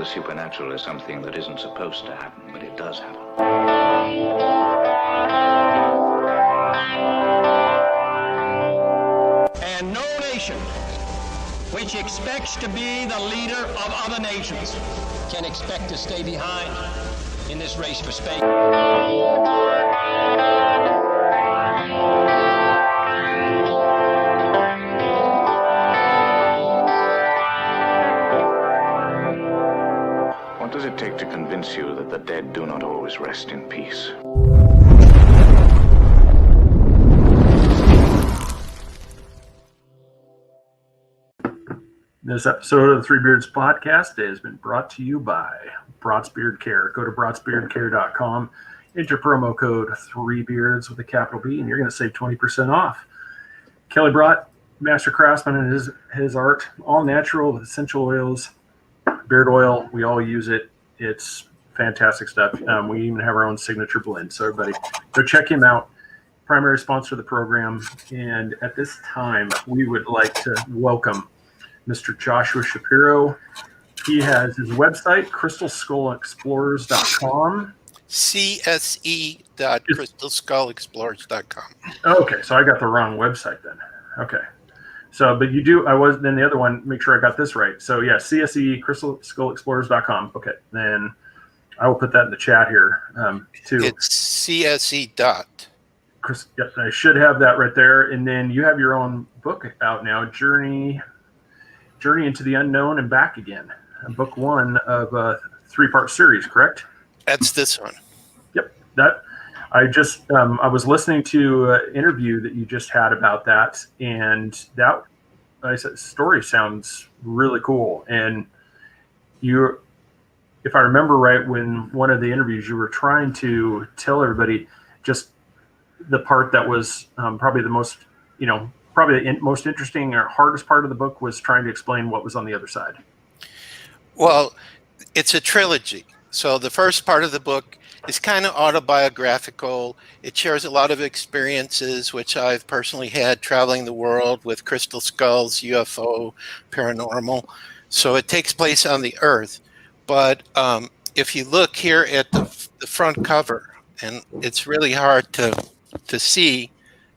the supernatural is something that isn't supposed to happen, but it does happen. And no nation which expects to be the leader of other nations can expect to stay behind in this race for space. What does it take to convince you that the dead do not always rest in peace? This episode of the Three Beards Podcast has been brought to you by Broad's Beard Care. Go to broadsbeardcare.com, enter promo code 3Beards with a capital B, and you're going to save 20% off. Kelly brought master craftsman and his art, all natural with essential oils, beard oil. We all use it. It's fantastic stuff. We even have our own signature blend. So everybody, go check him out. Primary sponsor of the program. And at this time, we would like to welcome Mr. Joshua Shapiro. He has his website, crystalskullexplorers.com. CSE.crystalskullexplorers.com. Okay, so I got the wrong website then. Okay. So, but you do, then the other one, make sure I got this right. So yeah, CSE, crystalskullexplorers.com. Okay, then I will put that in the chat here too. It's CSE dot. Yep, I should have that right there. And then you have your own book out now, Journey into the Unknown and Back Again. Book one of a 3-part series, correct? That's this one. Yep. That I just I was listening to an interview that you just had about that, and that story sounds really cool. And you, if I remember right, when one of the interviews you were trying to tell everybody just the part that was probably the most, probably the most interesting or hardest part of the book was trying to explain what was on the other side. Well, it's a trilogy. So the first part of the book is kind of autobiographical. It shares a lot of experiences, which I've personally had traveling the world with crystal skulls, UFO, paranormal. So it takes place on the Earth. But if you look here at the front cover, and it's really hard to see,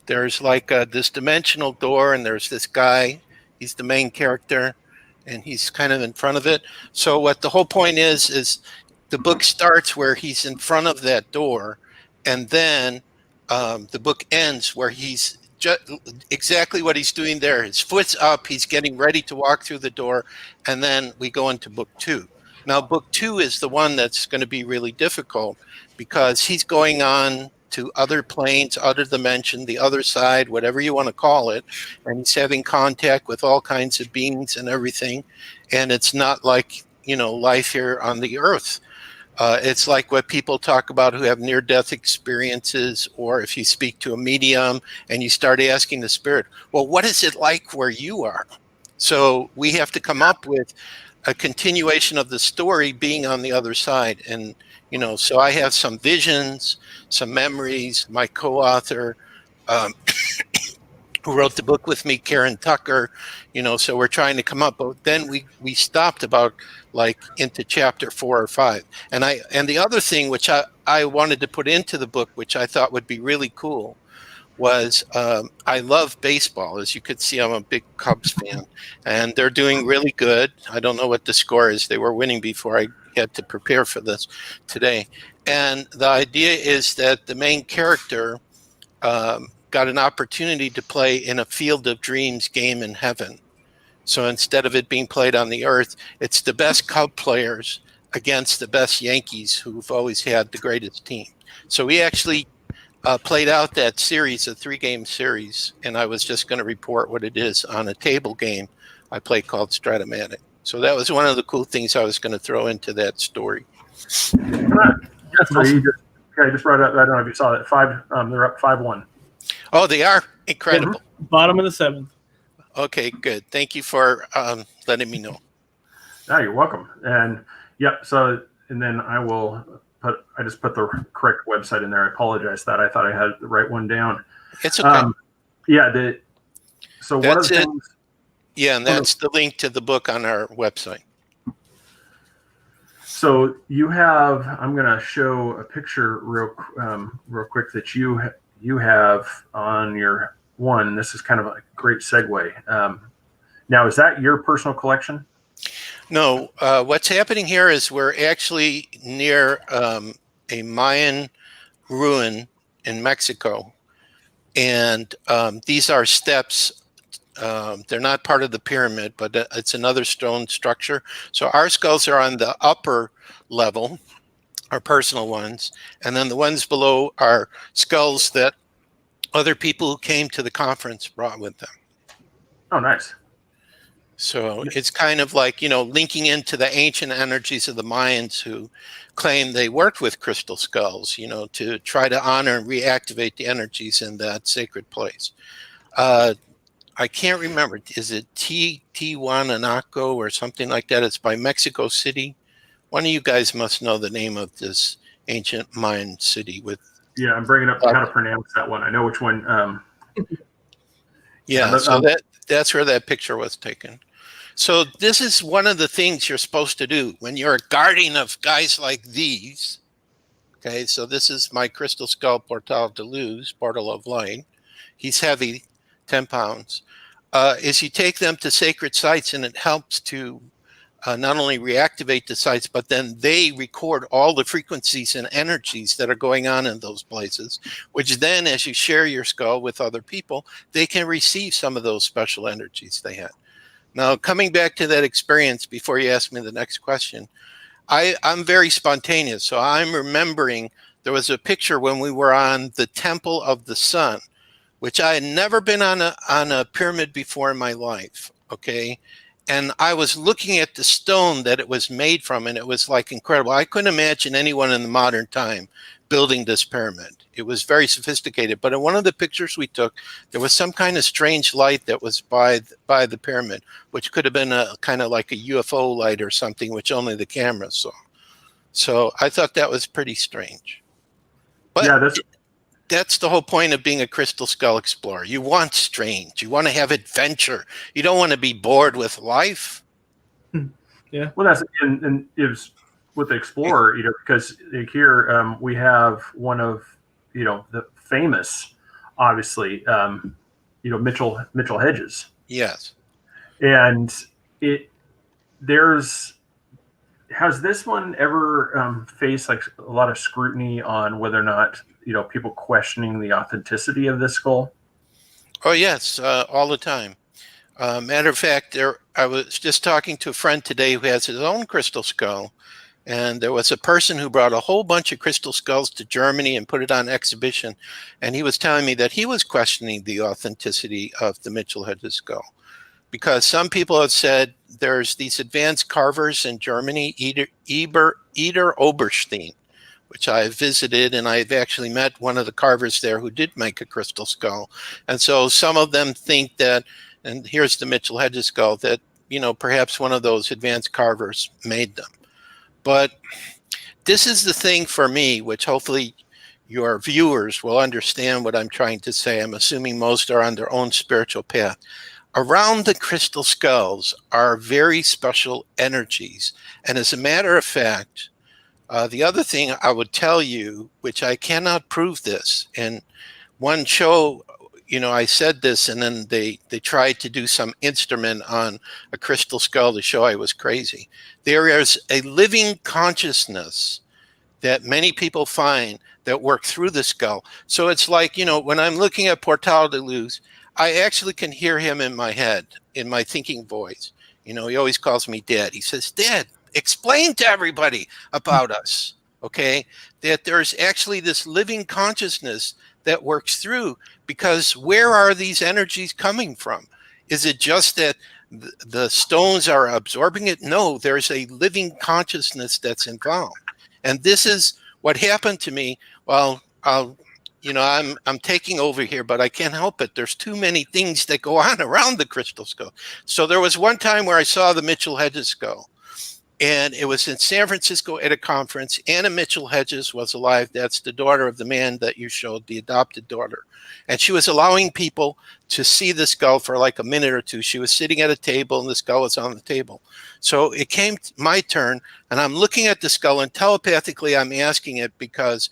there's like this dimensional door, and there's this guy. He's the main character, and he's kind of in front of it. So what the whole point is the book starts where he's in front of that door, and then the book ends where he's exactly what he's doing there. His foot's up, he's getting ready to walk through the door, and then we go into book 2. Now, book 2 is the one that's going to be really difficult because he's going on to other planes, other dimension, the other side, whatever you want to call it, and he's having contact with all kinds of beings and everything, and it's not like, life here on the Earth. It's like what people talk about who have near-death experiences, or if you speak to a medium and you start asking the spirit, well, what is it like where you are? So we have to come up with a continuation of the story being on the other side. And, so I have some visions, some memories. My co-author, who wrote the book with me, Karen Tucker, so we're trying to come up, but then we stopped about like into chapter 4 or 5. And the other thing which I wanted to put into the book, which I thought would be really cool, was I love baseball. As you could see, I'm a big Cubs fan, and they're doing really good. I don't know what the score is. They were winning before I had to prepare for this today. And the idea is that the main character got an opportunity to play in a Field of Dreams game in heaven. So instead of it being played on the Earth, it's the best Cub players against the best Yankees, who've always had the greatest team. So we actually played out that series, a 3-game series, and I was just going to report what it is on a table game I play called Stratomatic. So that was one of the cool things I was going to throw into that story. Yes, so I just brought up, I don't know if you saw that, they're up 5-1. Oh, they are? Incredible. Bottom of the 7th. Okay, good. Thank you for letting me know. Yeah, you're welcome. And and then I just put the correct website in there. I apologize that I thought I had the right one down. It's okay. So one of the things. Yeah, and that's the link to the book on our website. So you have. I'm going to show a picture real quick that you have on your one. This is kind of a great segue. Now, is that your personal collection? No, what's happening here is we're actually near a Mayan ruin in Mexico. And these are steps. They're not part of the pyramid, but it's another stone structure. So our skulls are on the upper level, our personal ones. And then the ones below are skulls that other people who came to the conference brought with them. Oh, nice. So it's kind of like, linking into the ancient energies of the Mayans who claim they worked with crystal skulls, to try to honor and reactivate the energies in that sacred place. I can't remember. Is it Tiwanaku or something like that? It's by Mexico City. One of you guys must know the name of this ancient Mayan city with. Yeah, I'm bringing up how to pronounce that one. I know which one. So that's where that picture was taken. So this is one of the things you're supposed to do when you're a guardian of guys like these. Okay, so this is my crystal skull Portal de Luz, Portal of Light. He's heavy, 10 pounds. Is you take them to sacred sites, and it helps to not only reactivate the sites, but then they record all the frequencies and energies that are going on in those places, which then as you share your skull with other people, they can receive some of those special energies they had. Now, coming back to that experience, before you ask me the next question, I'm very spontaneous. So I'm remembering there was a picture when we were on the Temple of the Sun, which I had never been on a pyramid before in my life, okay? And I was looking at the stone that it was made from, and it was like incredible. I couldn't imagine anyone in the modern time building this pyramid. It was very sophisticated. But in one of the pictures we took, there was some kind of strange light that was by the pyramid, which could have been a kind of like a UFO light or something, which only the camera saw. So I thought that was pretty strange. But yeah, that's the whole point of being a crystal skull explorer. You want strange. You want to have adventure. You don't want to be bored with life. Yeah. Well, that's and it was with the explorer, because here we have one of the famous, obviously, Mitchell Hedges. Yes. And has this one ever faced like a lot of scrutiny on whether or not people questioning the authenticity of this skull? Oh yes, all the time. Matter of fact, I was just talking to a friend today who has his own crystal skull, and there was a person who brought a whole bunch of crystal skulls to Germany and put it on exhibition, and he was telling me that he was questioning the authenticity of the Mitchell Hedges skull, because some people have said there's these advanced carvers in Germany, Eder Oberstein, which I've visited, and I've actually met one of the carvers there who did make a crystal skull. And so some of them think that, and here's the Mitchell Hedges skull, that, perhaps one of those advanced carvers made them. But this is the thing for me, which hopefully your viewers will understand what I'm trying to say. I'm assuming most are on their own spiritual path. Around the crystal skulls are very special energies. And as a matter of fact, the other thing I would tell you, which I cannot prove this, and one show, I said this, and then they tried to do some instrument on a crystal skull to show I was crazy. There is a living consciousness that many people find that work through the skull. So it's like, when I'm looking at Portal de Luz, I actually can hear him in my head, in my thinking voice. He always calls me Dad. He says, Dad, explain to everybody about us, okay? That there's actually this living consciousness that works through, because where are these energies coming from? Is it just that the stones are absorbing it? No, there's a living consciousness that's involved. And this is what happened to me. Well, I'm taking over here, but I can't help it. There's too many things that go on around the crystal skull. So there was one time where I saw the Mitchell Hedges skull, And it was in San Francisco at a conference. Anna Mitchell Hedges was alive. That's the daughter of the man that you showed, the adopted daughter. And she was allowing people to see the skull for like a minute or two. She was sitting at a table and the skull was on the table. So it came my turn, and I'm looking at the skull, and telepathically I'm asking it, because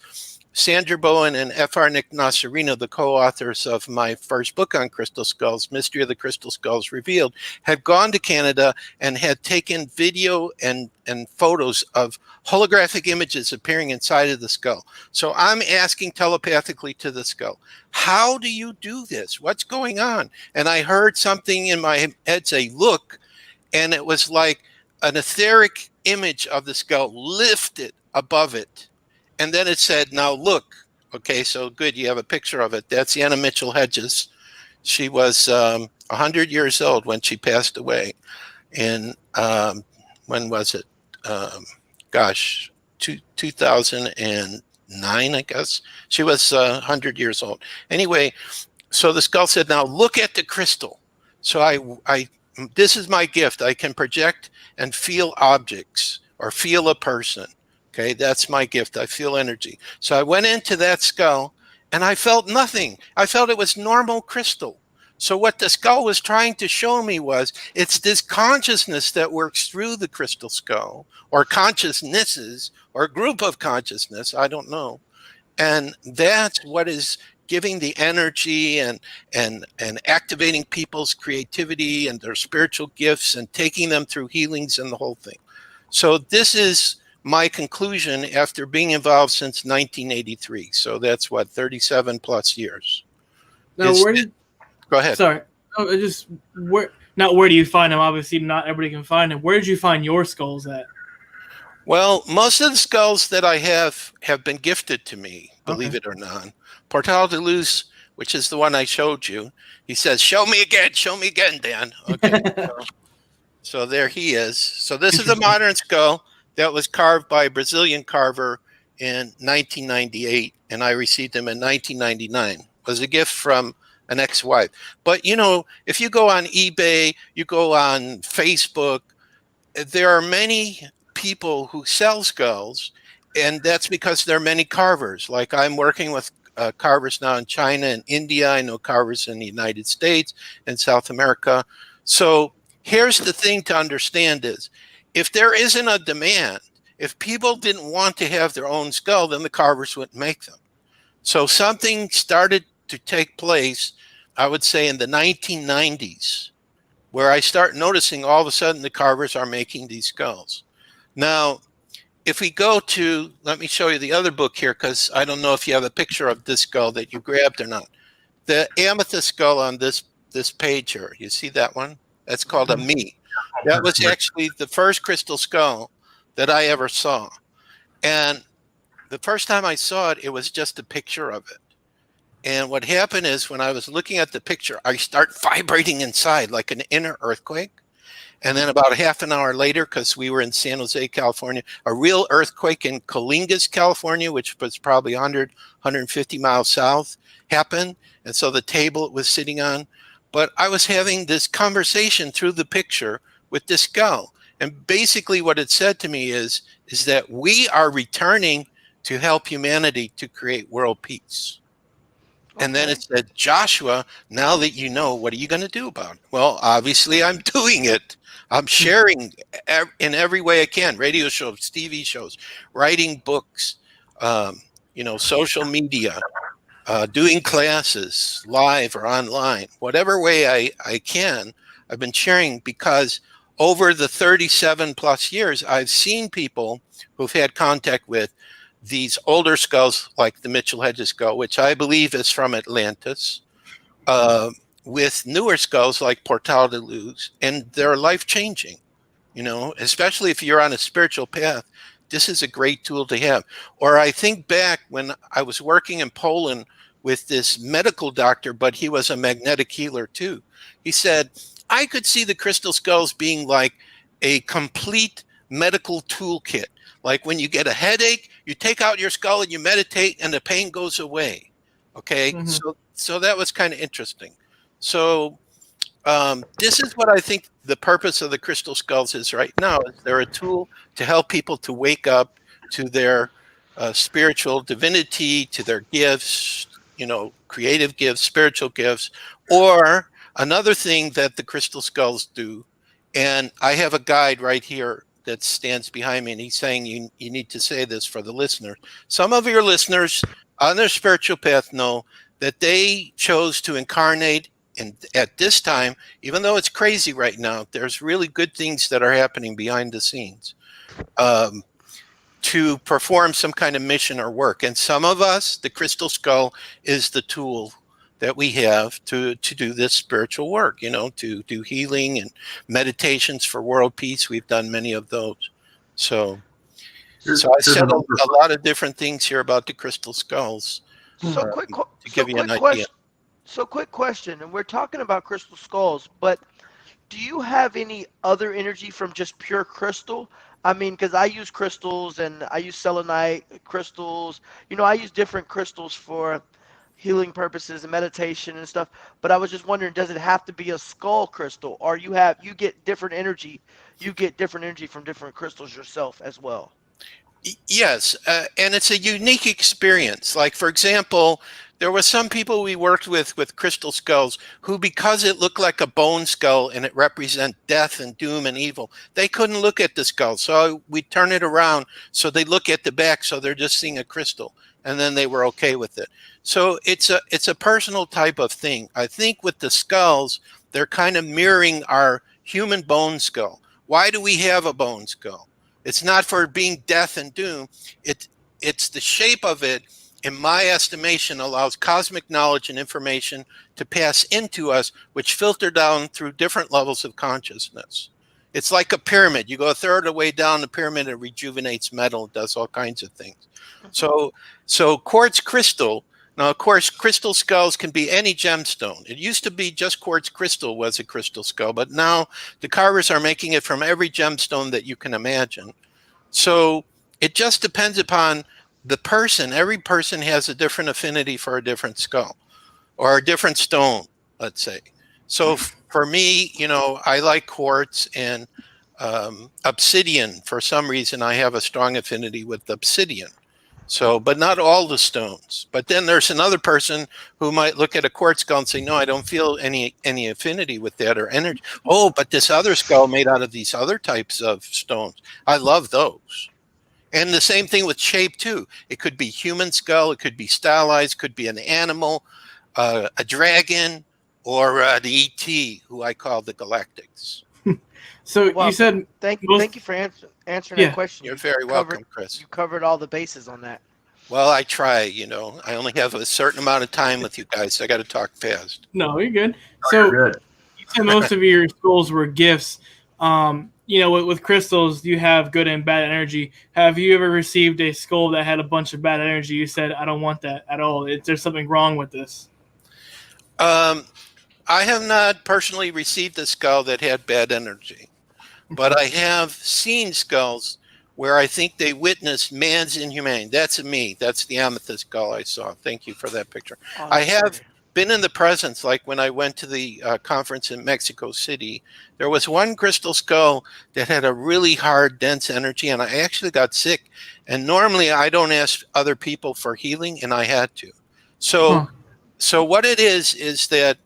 Sandra Bowen and F.R. Nick Nasarino, the co-authors of my first book on crystal skulls, Mystery of the Crystal Skulls Revealed, had gone to Canada and had taken video and photos of holographic images appearing inside of the skull. So I'm asking telepathically to the skull, how do you do this? What's going on? And I heard something in my head say, look, and it was like an etheric image of the skull lifted above it. And then it said, now look. Okay, so good, you have a picture of it. That's Anna Mitchell Hedges. She was 100 years old when she passed away. And when was it? 2009, I guess. She was 100 years old. Anyway, so the skull said, now look at the crystal. So I this is my gift. I can project and feel objects or feel a person. Okay, that's my gift. I feel energy. So I went into that skull and I felt nothing. I felt it was normal crystal. So what the skull was trying to show me was it's this consciousness that works through the crystal skull, or consciousnesses, or a group of consciousness, I don't know. And that's what is giving the energy and activating people's creativity and their spiritual gifts and taking them through healings and the whole thing. So this is my conclusion after being involved since 1983. So that's what, 37 plus years. Now, Go ahead. Sorry. Where do you find them? Obviously, not everybody can find them. Where did you find your skulls at? Well, most of the skulls that I have been gifted to me, believe it or not. Portal de Luz, which is the one I showed you, he says, show me again, Dan. Okay. So there he is. So this is a modern skull that was carved by a Brazilian carver in 1998, and I received him in 1999. It was a gift from an ex-wife. But, you know, if you go on eBay, you go on Facebook, there are many people who sell skulls, and that's because there are many carvers. Like I'm working with carvers now in China and India. I know carvers in the United States and South America. So here's the thing to understand is, if there isn't a demand, if people didn't want to have their own skull, then the carvers wouldn't make them. So something started to take place, I would say in the 1990s, where I start noticing all of a sudden the carvers are making these skulls. Now, if we go to, let me show you the other book here, because I don't know if you have a picture of this skull that you grabbed or not. The amethyst skull on this page here, you see that one? That's called a me. That was actually the first crystal skull that I ever saw. And the first time I saw it, it was just a picture of it. And what happened is when I was looking at the picture, I start vibrating inside like an inner earthquake. And then about a half an hour later, because we were in San Jose, California, a real earthquake in Colingas, California, which was probably 150 miles south, happened. And so the table it was sitting on. But I was having this conversation through the picture with this skull. And basically what it said to me is that we are returning to help humanity to create world peace. Okay. And then it said, Joshua, now that you know, what are you going to do about it? Well, obviously I'm doing it. I'm sharing in every way I can, radio shows, TV shows, writing books, social media, doing classes live or online, whatever way I can, I've been sharing, because over the 37 plus years, I've seen people who've had contact with these older skulls like the Mitchell Hedges skull, which I believe is from Atlantis, with newer skulls like Portal de Luz, and they're life-changing, especially if you're on a spiritual path. This is a great tool to have. Or I think back when I was working in Poland with this medical doctor, but he was a magnetic healer too. He said, I could see the crystal skulls being like a complete medical toolkit. Like when you get a headache, you take out your skull and you meditate and the pain goes away. Okay. Mm-hmm. So that was kind of interesting. So this is what I think the purpose of the crystal skulls is right now is they're a tool to help people to wake up to their spiritual divinity, to their gifts, creative gifts, spiritual gifts, or another thing that the crystal skulls do. And I have a guide right here that stands behind me, and he's saying you need to say this for the listeners. Some of your listeners on their spiritual path know that they chose to incarnate, and at this time, even though it's crazy right now, there's really good things that are happening behind the scenes to perform some kind of mission or work. And some of us, the crystal skull is the tool that we have to do this spiritual work, to do healing and meditations for world peace. We've done many of those. So I said a lot of different things here about the crystal skulls to give you an idea. So quick question, and we're talking about crystal skulls, but do you have any other energy from just pure crystal? I mean, because I use crystals and I use selenite crystals. I use different crystals for healing purposes and meditation and stuff. But I was just wondering, does it have to be a skull crystal, or you get different energy? You get different energy from different crystals yourself as well. Yes, and it's a unique experience. Like, for example, there were some people we worked with crystal skulls who, because it looked like a bone skull and it represents death and doom and evil, they couldn't look at the skull. So we turn it around so they look at the back, so they're just seeing a crystal, and then they were okay with it. So it's a personal type of thing. I think with the skulls, they're kind of mirroring our human bone skull. Why do we have a bone skull? It's not for being death and doom. It's the shape of it, in my estimation, allows cosmic knowledge and information to pass into us, which filter down through different levels of consciousness. It's like a pyramid. You go a third of the way down the pyramid, it rejuvenates metal, does all kinds of things. So quartz crystal. Now, of course, crystal skulls can be any gemstone. It used to be just quartz crystal was a crystal skull, but now the carvers are making it from every gemstone that you can imagine. So it just depends upon the person. Every person has a different affinity for a different skull or a different stone, let's say. So for me, I like quartz and obsidian. For some reason, I have a strong affinity with obsidian. So, but not all the stones. But then there's another person who might look at a quartz skull and say, no, I don't feel any affinity with that or energy. Oh, but this other skull made out of these other types of stones, I love those. And the same thing with shape too. It could be human skull, it could be stylized, could be an animal, a dragon, or the ET, who I call the Galactics. So you said thank you for answering that question. You're very welcome, Chris. You covered all the bases on that. Well, I try. I only have a certain amount of time with you guys. So I got to talk fast. No, you're good. So you said most of your skulls were gifts. With crystals, you have good and bad energy. Have you ever received a skull that had a bunch of bad energy? You said, I don't want that at all. There's something wrong with this. I have not personally received a skull that had bad energy, but I have seen skulls where I think they witnessed man's inhumanity. That's me. That's the amethyst skull I saw. Thank you for that picture. I have been in the presence, like when I went to the conference in Mexico City, there was one crystal skull that had a really hard, dense energy, and I actually got sick. And normally I don't ask other people for healing, and I had to. So what it is that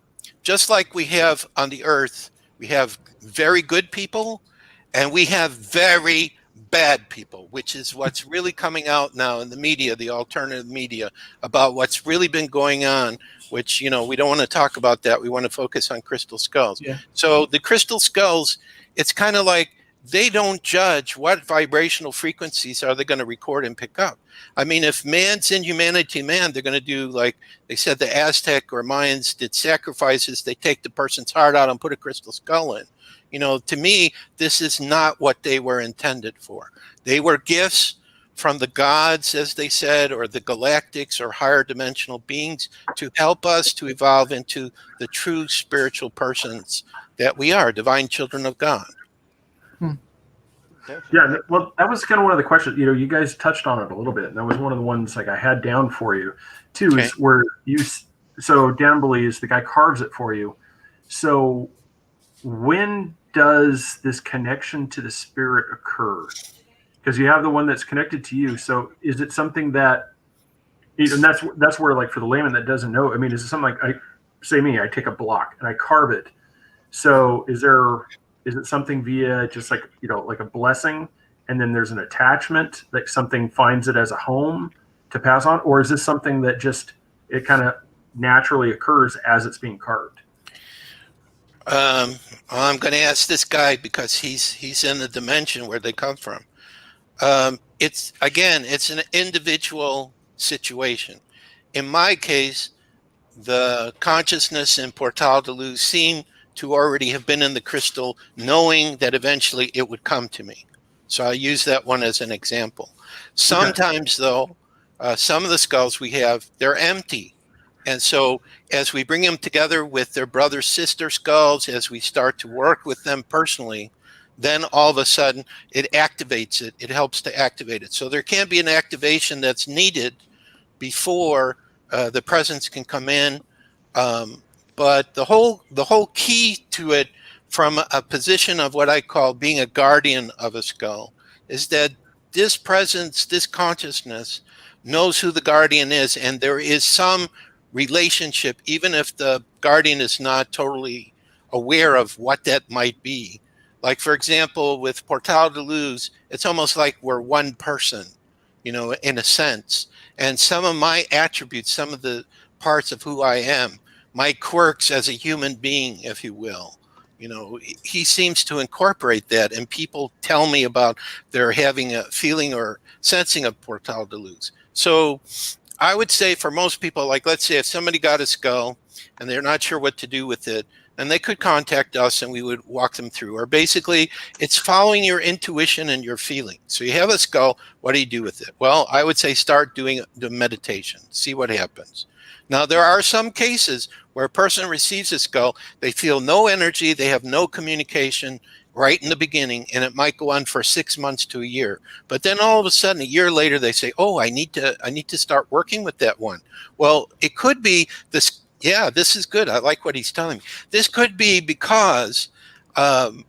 just like we have on the earth, we have very good people and we have very bad people, which is what's really coming out now in the media, the alternative media, about what's really been going on, which, we don't want to talk about that. We want to focus on crystal skulls. Yeah. So the crystal skulls, it's kind of like they don't judge what vibrational frequencies are they going to record and pick up. I mean, if man's inhumanity, they're going to do, like they said, the Aztec or Mayans did sacrifices. They take the person's heart out and put a crystal skull in. To me, this is not what they were intended for. They were gifts from the gods, as they said, or the Galactics or higher dimensional beings to help us to evolve into the true spiritual persons that we are, divine children of God. Yeah, well, that was kind of one of the questions. You guys touched on it a little bit, and that was one of the ones like I had down for you too. Okay. Is where so Dan believes the guy carves it for you. So when does this connection to the spirit occur? Because you have the one that's connected to you. So is it something that, and that's where, like, for the layman that doesn't know, I mean, is it something like, I take a block and I carve it. So is it something via just like, like a blessing, and then there's an attachment, like something finds it as a home to pass on? Or is this something that just, it kind of naturally occurs as it's being carved? I'm going to ask this guy because he's in the dimension where they come from. It's an individual situation. In my case, the consciousness in Portal de Luz seemed to already have been in the crystal, knowing that eventually it would come to me. So I use that one as an example. Sometimes, though, some of the skulls we have, they're empty. And so as we bring them together with their brother sister skulls, as we start to work with them personally, then all of a sudden it activates it. It helps to activate it. So there can be an activation that's needed before the presence can come in. But the whole key to it, from a position of what I call being a guardian of a skull, is that this presence, this consciousness, knows who the guardian is, and there is some relationship, even if the guardian is not totally aware of what that might be. Like, for example, with Portal de Luz, it's almost like we're one person, in a sense. And some of my attributes, some of the parts of who I am, my quirks as a human being, if you will, he seems to incorporate that. And people tell me about their having a feeling or sensing of Portal de Luz. So I would say for most people, like, let's say if somebody got a skull and they're not sure what to do with it, and they could contact us and we would walk them through. Or basically, it's following your intuition and your feeling. So you have a skull, what do you do with it? Well, I would say start doing the meditation, see what happens. Now, there are some cases where a person receives a skull, they feel no energy, they have no communication right in the beginning, and it might go on for 6 months to a year. But then all of a sudden, a year later, they say, oh, I need to start working with that one. Well, it could be this. Yeah, this is good. I like what he's telling me. This could be because the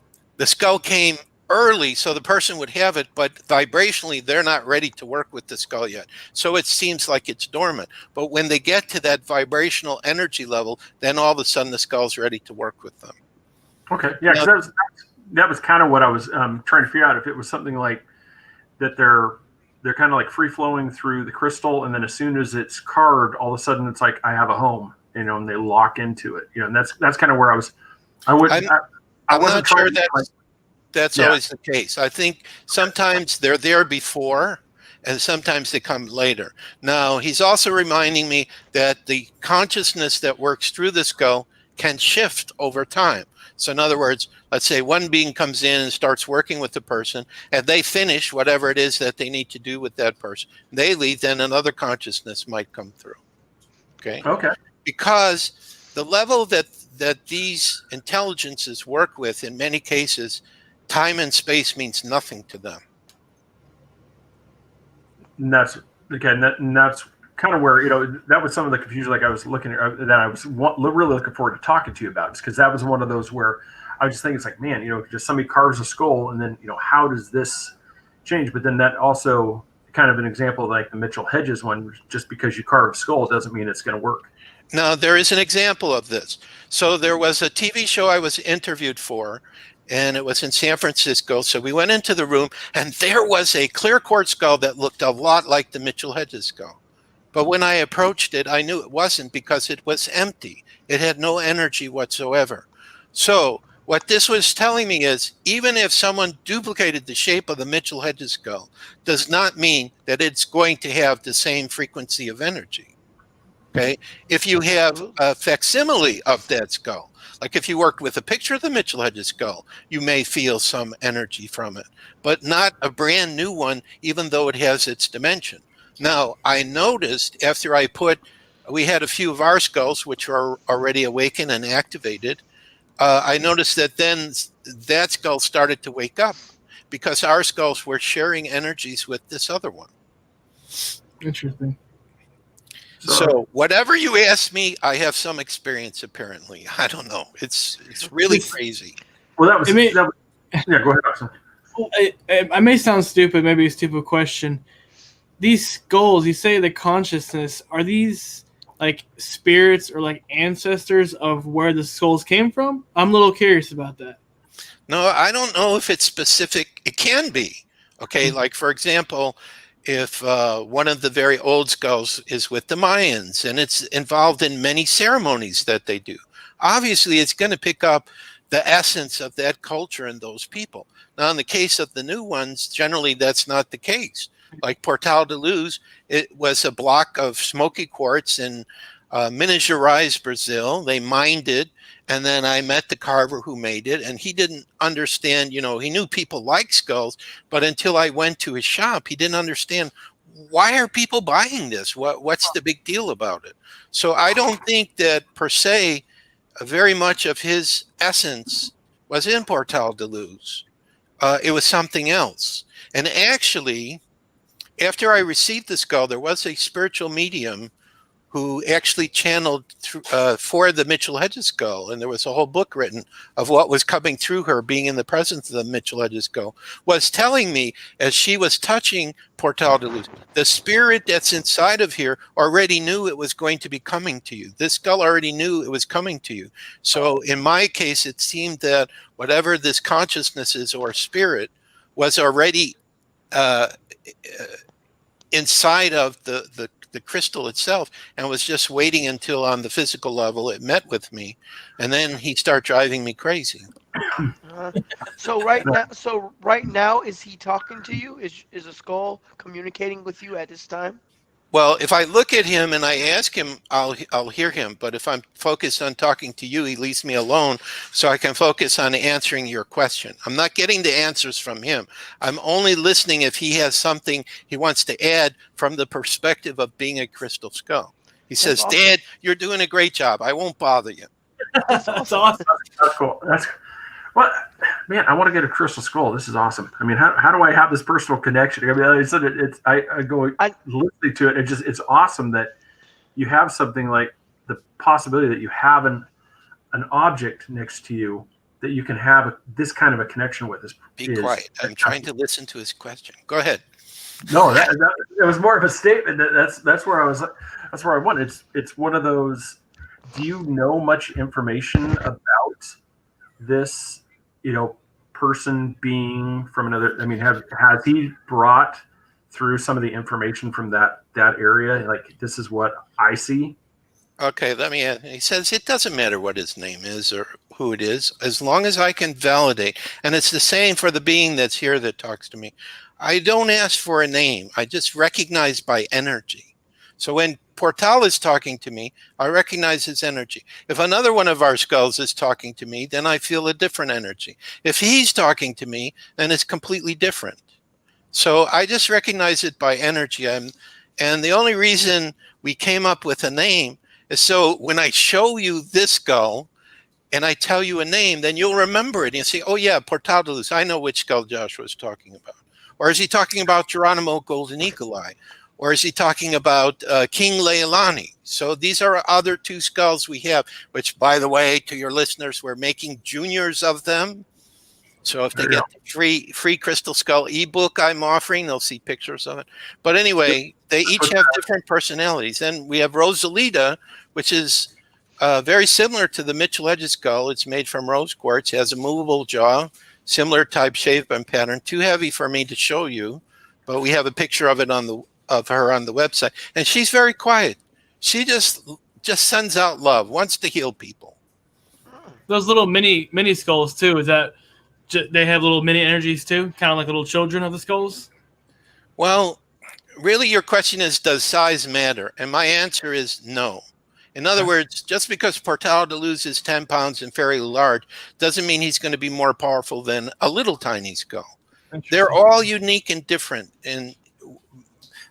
skull came early, so the person would have it, but vibrationally, they're not ready to work with the skull yet. So it seems like it's dormant. But when they get to that vibrational energy level, then all of a sudden the skull's ready to work with them. Okay, yeah, because that was kind of what I was trying to figure out, if it was something like that they're kind of like free flowing through the crystal, and then as soon as it's carved, all of a sudden it's like, I have a home. And they lock into it, and that's kind of where I was. I'm not sure that's always the case. I think sometimes they're there before, and sometimes they come later. Now, he's also reminding me that the consciousness that works through the skull can shift over time. So in other words, let's say one being comes in and starts working with the person, and they finish whatever it is that they need to do with that person. They leave, then another consciousness might come through. Okay. Because the level that these intelligences work with, in many cases, time and space means nothing to them. And that's kind of where, that was some of the confusion, like I was looking at, that I was really looking forward to talking to you about, because that was one of those where I was just thinking, it's like, man, just somebody carves a skull, and then, how does this change? But then that also kind of an example, like the Mitchell Hedges one, just because you carve a skull doesn't mean it's going to work. Now, there is an example of this. So there was a TV show I was interviewed for, and it was in San Francisco. So we went into the room, and there was a clear quartz skull that looked a lot like the Mitchell Hedges skull. But when I approached it, I knew it wasn't, because it was empty. It had no energy whatsoever. So what this was telling me is, even if someone duplicated the shape of the Mitchell Hedges skull, does not mean that it's going to have the same frequency of energy. Okay, if you have a facsimile of that skull, like if you worked with a picture of the Mitchell Hedges skull, you may feel some energy from it, but not a brand new one, even though it has its dimension. Now, I noticed after we had a few of our skulls, which were already awakened and activated. I noticed that then that skull started to wake up, because our skulls were sharing energies with this other one. Interesting. So whatever you ask me, I have some experience, apparently. I don't know. It's really crazy. Well, that was, It may, yeah, go ahead, Austin. I may sound stupid, maybe a stupid question. These skulls, you say the consciousness, are these like spirits or like ancestors of where the skulls came from? I'm a little curious about that. No, I don't know if it's specific. It can be. Okay, like for example, if one of the very old skulls is with the Mayans and it's involved in many ceremonies that they do, obviously it's going to pick up the essence of that culture and those people. Now, in the case of the new ones, generally that's not the case. Like Portal de Luz, it was a block of smoky quartz in Minas Gerais, Brazil. They mined it. And then I met the carver who made it, and he didn't understand, he knew people like skulls, but until I went to his shop, he didn't understand, why are people buying this? What's the big deal about it? So I don't think that per se, very much of his essence was in Portal de Luz. It was something else. And actually, after I received the skull, there was a spiritual medium who actually channeled for the Mitchell Hedges skull, and there was a whole book written of what was coming through her, being in the presence of the Mitchell Hedges skull, was telling me as she was touching Portal de Luz, the spirit that's inside of here already knew it was going to be coming to you. This skull already knew it was coming to you. So in my case, it seemed that whatever this consciousness is or spirit was already inside of the crystal itself, and was just waiting until on the physical level it met with me, and then he started driving me crazy. So right now, is he talking to you? Is a skull communicating with you at this time? Well, if I look at him and I ask him, I'll hear him. But if I'm focused on talking to you, he leaves me alone so I can focus on answering your question. I'm not getting the answers from him. I'm only listening if he has something he wants to add from the perspective of being a crystal skull. He says, awesome. Dad, you're doing a great job. I won't bother you. That's awesome. That's cool. Well, man, I want to get a crystal skull. This is awesome. I mean, how do I have this personal connection? I mean, like I said, I go listening to it. It's awesome that you have something like the possibility that you have an object next to you that you can have this kind of a connection with. Be quiet. I'm trying to listen to his question. Go ahead. No, that was more of a statement. That's where I was. That's where I went. It's one of those. Do you know much information about this, person being from another? I mean, has he brought through some of the information from that area? Like, this is what I see. Okay, let me add. He says it doesn't matter what his name is or who it is, as long as I can validate. And it's the same for the being that's here that talks to me. I don't ask for a name. I just recognize by energy. So when Portal is talking to me, I recognize his energy. If another one of our skulls is talking to me, then I feel a different energy. If he's talking to me, then it's completely different. So I just recognize it by energy. And the only reason we came up with a name is so when I show you this skull and I tell you a name, then you'll remember it. And you say, oh yeah, Portal de Luz. I know which skull Joshua is talking about. Or is he talking about Geronimo Golden Eagle Eye? Or is he talking about King Leilani? So these are other two skulls we have, which, by the way, to your listeners, we're making juniors of them. So if they get the free Crystal Skull ebook I'm offering, they'll see pictures of it. But anyway, they each have different personalities. And we have Rosalita, which is very similar to the Mitchell Hedges skull. It's made from rose quartz. It has a movable jaw, similar type shape and pattern. Too heavy for me to show you, but we have a picture of it of her on the website, and she's very quiet. She just sends out love, wants to heal people. Those little mini skulls too. Is that they have little mini energies too, kind of like little children of the skulls? Well, really, your question is, does size matter? And my answer is no. In other words, just because Portal de Luz is 10 pounds and fairly large doesn't mean he's going to be more powerful than a little tiny skull. They're all unique and different. And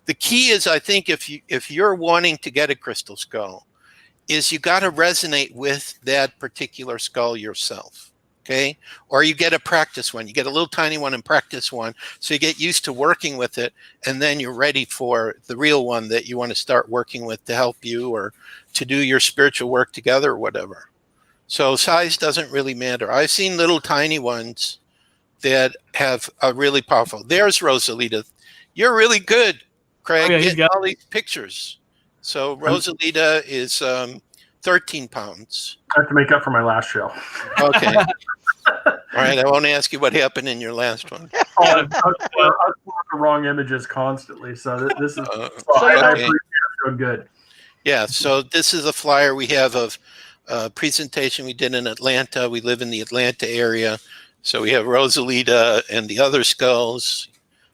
the key is, I think, if you're wanting to get a crystal skull, is you got to resonate with that particular skull yourself, okay? Or you get a practice one. You get a little tiny one and practice one, so you get used to working with it, and then you're ready for the real one that you want to start working with to help you or to do your spiritual work together or whatever. So size doesn't really matter. I've seen little tiny ones that have a really powerful. There's Rosalita. You're really good, Craig, Oh, yeah, he's getting got all these pictures. So Rosalita is 13 pounds. I have to make up for my last show. Okay. All right. I won't ask you what happened in your last one. I was the wrong images constantly, so this is. I appreciate it. Doing good. Yeah. So this is a flyer we have of a presentation we did in Atlanta. We live in the Atlanta area, so we have Rosalita and the other skulls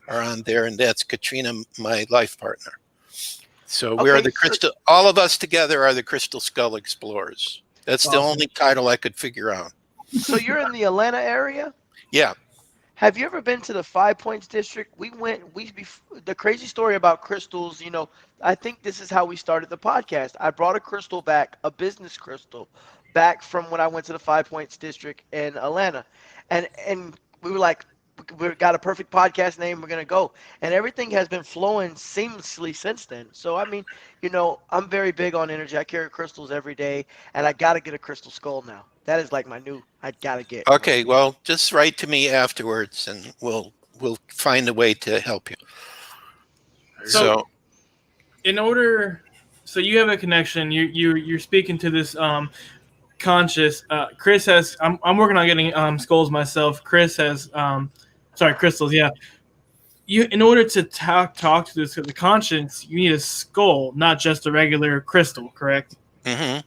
are on there, and that's Katrina, my life partner. So we're the crystal. All of us together are the Crystal Skull Explorers. That's the only title I could figure out. So you're in the Atlanta area? Yeah. Have you ever been to the Five Points District? The crazy story about crystals, I think this is how we started the podcast. I brought a crystal back, a business crystal, back from when I went to the Five Points District in Atlanta. And we were like, we've got a perfect podcast name, we're going to go. And everything has been flowing seamlessly since then. So, I mean, I'm very big on energy. I carry crystals every day, and I got to get a crystal skull now. That is like I got to get. Okay, well, just write to me afterwards, and we'll find a way to help you. So you have a connection. You're speaking to this conscious. Chris has. I'm working on getting skulls myself. Chris has. Crystals. Yeah. In order to talk to the conscience, you need a skull, not just a regular crystal. Correct? Mm-hmm.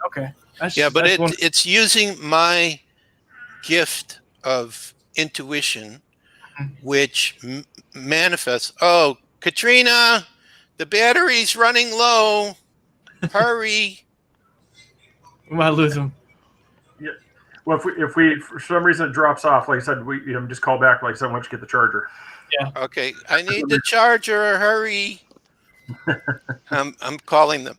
Okay. But it's using my gift of intuition, which manifests. Oh, Katrina, the battery's running low. Hurry. We might lose him. Yeah. Well, if we for some reason it drops off, like I said, we just call back. Like I said, why don't you get the charger? Yeah. Okay, I need the charger. Hurry. I'm calling them.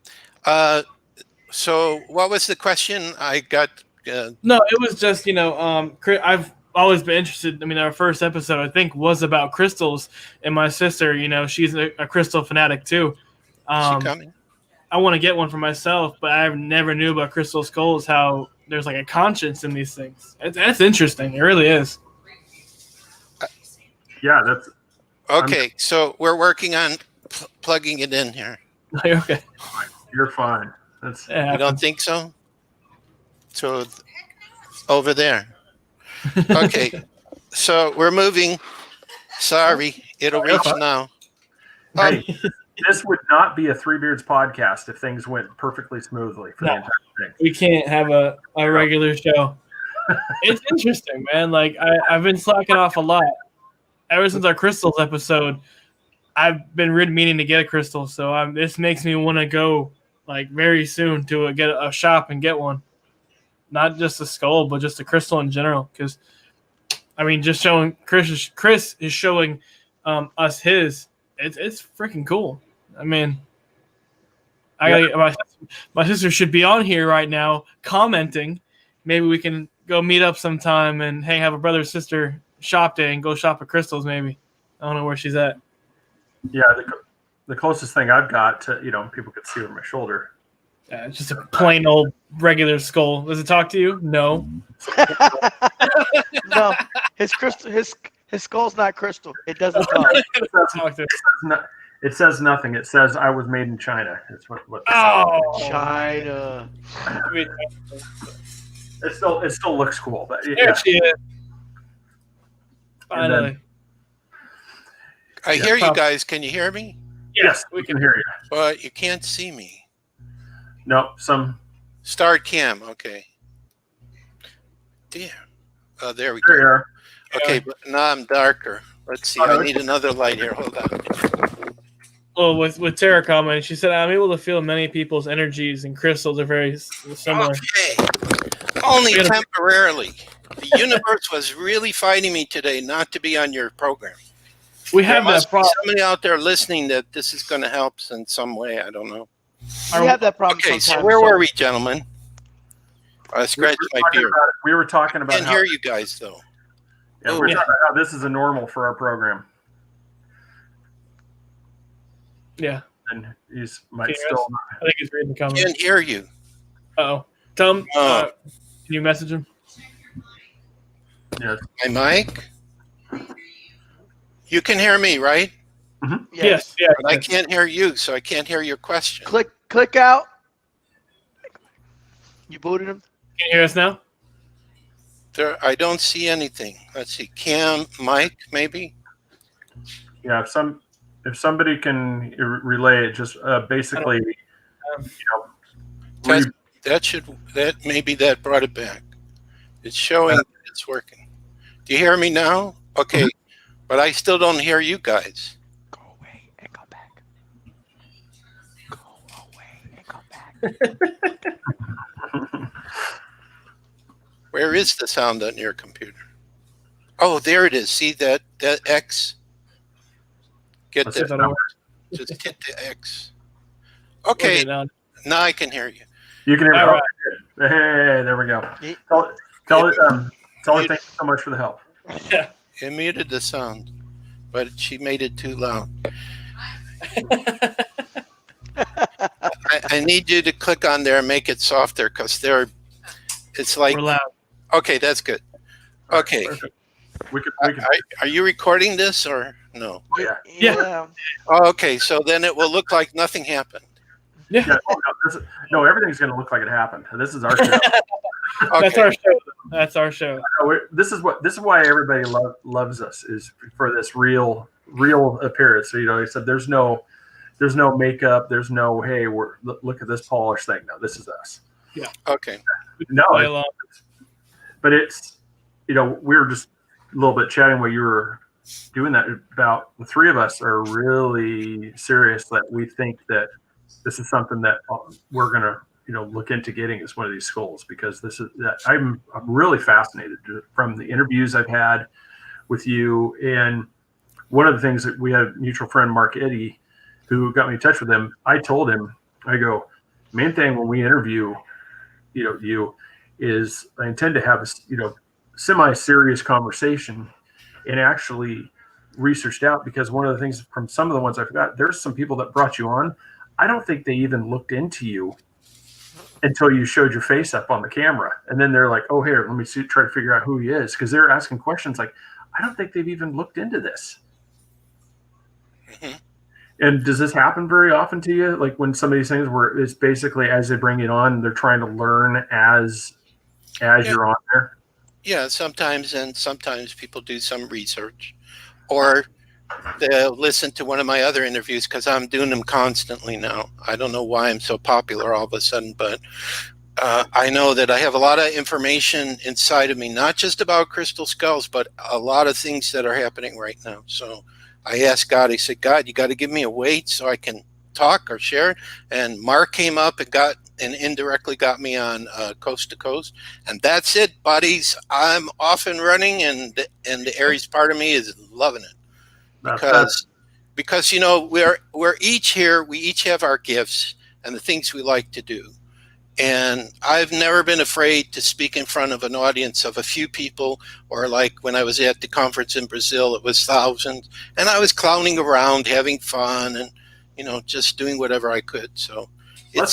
So what was the question? I got. No, it was just I've always been interested. I mean, our first episode I think was about crystals, and my sister, she's a crystal fanatic too. She coming? I want to get one for myself, but I never knew about crystal skulls. How there's like a conscience in these things. That's interesting. It really is. Yeah, that's okay. So we're working on plugging it in here. Okay. You're fine. You don't think so? So over there. Okay. So we're moving. Sorry, it'll reach now. Hey, this would not be a Three Beards podcast if things went perfectly smoothly for the entire thing. We can't have a regular show. It's interesting, man. Like I've been slacking off a lot ever since our crystals episode. I've been really meaning to get a crystal, so this makes me want to go like very soon to get a shop and get one. Not just a skull, but just a crystal in general. Because I mean, just showing Chris is showing us his. It's freaking cool. I mean, my sister should be on here right now commenting. Maybe we can go meet up sometime and have a brother sister shop day and go shop at crystals. Maybe I don't know where she's at. Yeah, the closest thing I've got to people could see over my shoulder. It's just a plain old regular skull. Does it talk to you? No. No, his skull's not crystal. It doesn't talk. It says nothing. It says I was made in China. It's what China. It still looks cool, but there she is. Finally. I hear you guys. Can you hear me? Yes, we can hear you. But you can't see me. No, Start cam. Okay. Damn. Oh, there we there go. you are. Okay, but now I'm darker. Let's see. I need another light here. Hold on. Well, with Tara commenting, she said, "I'm able to feel many people's energies, and crystals are very similar." Okay. Only temporarily. The universe was really fighting me today not to be on your program. We have that problem. Somebody out there listening that this is going to help in some way. I don't know. We have that problem. Okay, so where were we, gentlemen? I scratched my beard. We were talking about. I can't hear you guys though. Yeah, we're talking about how this is a normal for our program. Yeah. And he's might still. I think he's reading the comments. Can't hear you. Uh-oh. Tell him. you message him? Yes. My mic? You can hear me, right? Yes. Yeah. But I can't hear you, so I can't hear your question. Click out. You booted him? Can you hear us now? I don't see anything. Let's see. Cam, mic, maybe? Yeah, if somebody can relay it, just basically, that brought it back. It's showing it's working. Do you hear me now? Okay, but I still don't hear you guys. Go away and come back. Go away and come back. Where is the sound on your computer? Oh, there it is. See that X? Get that. Just hit the X. Okay, now I can hear you. You can hear me. All right. Hey, there we go. Tell it. Thank you so much for the help. Yeah. It muted the sound, but she made it too loud. I need you to click on there and make it softer because it's like. We're loud. Okay, that's good. Okay. We could. Are you recording this or no? Yeah. Oh, okay, so then it will look like nothing happened. Yeah. No, everything's going to look like it happened. This is our show. Okay. That's our show. That's our show. This is why everybody loves us, is for this real appearance. So, he said there's no makeup, there's no look at this polished thing. No, this is us. Yeah. Okay. No, but it's we were just a little bit chatting while you were doing that about the three of us are really serious that we think that this is something that we're gonna look into getting as one of these schools, because this is that I'm really fascinated from the interviews I've had with you. And one of the things that we had a mutual friend, Mark Eddy, who got me in touch with him. I told him, I go, main thing when we interview you is I intend to have a semi-serious conversation, and actually researched out, because one of the things from some of the ones I forgot, there's some people that brought you on, I don't think they even looked into you until you showed your face up on the camera. And then they're like, oh, here, let me try to figure out who he is. Because they're asking questions like, I don't think they've even looked into this. Mm-hmm. And does this happen very often to you? Like when some of these things where it's basically as they bring it on, they're trying to learn as you're on there? Yeah, sometimes people do some research, or they'll listen to one of my other interviews, because I'm doing them constantly now. I don't know why I'm so popular all of a sudden, but I know that I have a lot of information inside of me, not just about crystal skulls, but a lot of things that are happening right now. So I asked God, I said, God, you got to give me a weight so I can talk or share it. And Mark came up and indirectly got me on Coast to Coast. And that's it, buddies. I'm off and running, and the Aries part of me is loving it. Because we're each here, we each have our gifts and the things we like to do. And I've never been afraid to speak in front of an audience of a few people, or like when I was at the conference in Brazil, it was thousands, and I was clowning around, having fun, and just doing whatever I could. So you're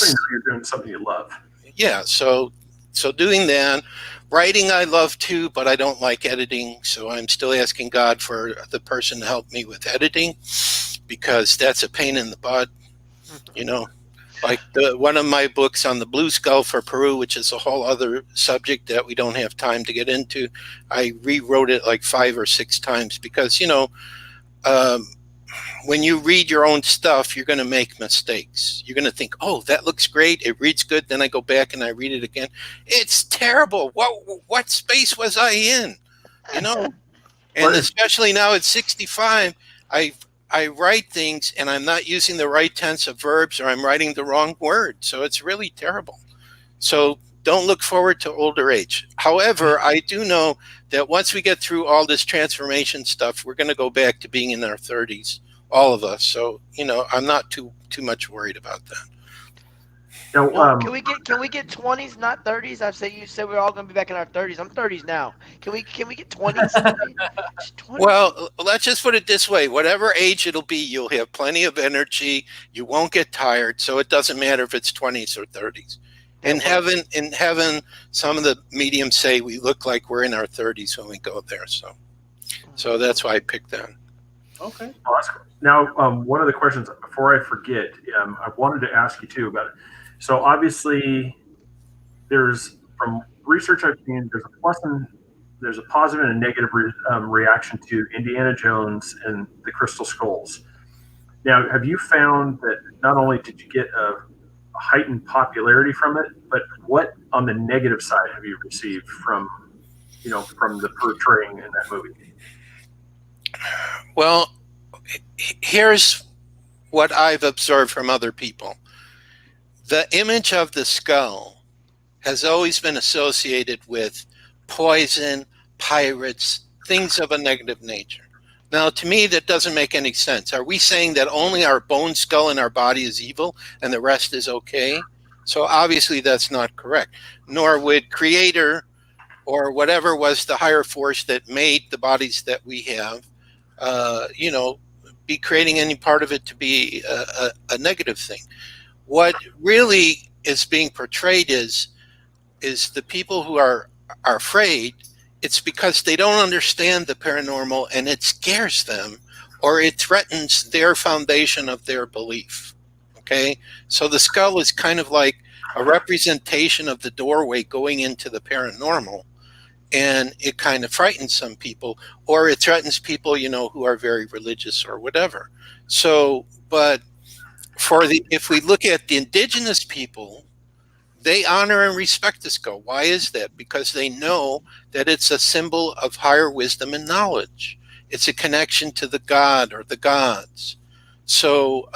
doing something you love. Yeah, so doing that. Writing I love too, but I don't like editing, so I'm still asking God for the person to help me with editing, because that's a pain in the butt. Like one of my books on the blue skull for Peru, which is a whole other subject that we don't have time to get into. I rewrote it like 5 or 6 times, because when you read your own stuff, you're going to make mistakes. You're going to think, oh, that looks great. It reads good. Then I go back and I read it again. It's terrible. What space was I in? And especially now at 65, I write things and I'm not using the right tense of verbs, or I'm writing the wrong word. So it's really terrible. So don't look forward to older age. However, I do know that once we get through all this transformation stuff, we're going to go back to being in our 30s. All of us. So, I'm not too much worried about that. Can we get 20s, not 30s? You said we're all going to be back in our 30s. I'm 30s now. Can we get 20s? Well, let's just put it this way. Whatever age it'll be, you'll have plenty of energy. You won't get tired. So it doesn't matter if it's 20s or 30s. In heaven, some of the mediums say we look like we're in our 30s when we go there. So that's why I picked that. Okay. Awesome. Now, one of the questions before I forget, I wanted to ask you too about it. So obviously, there's from research I've seen, there's a positive and a negative reaction to Indiana Jones and the Crystal Skulls. Now, have you found that not only did you get a heightened popularity from it, but what on the negative side have you received from the portraying in that movie? Well, here's what I've observed from other people. The image of the skull has always been associated with poison, pirates, things of a negative nature. Now, to me, that doesn't make any sense. Are we saying that only our bone skull in our body is evil and the rest is okay? So obviously that's not correct. Nor would Creator or whatever was the higher force that made the bodies that we have, be creating any part of it to be a negative thing. What really is being portrayed is the people who are afraid. It's because they don't understand the paranormal and it scares them, or it threatens their foundation of their belief. Okay, so the skull is kind of like a representation of the doorway going into the paranormal, and it kind of frightens some people, or it threatens people, who are very religious or whatever. So, but if we look at the indigenous people, they honor and respect the skull. Why is that? Because they know that it's a symbol of higher wisdom and knowledge. It's a connection to the god or the gods. So,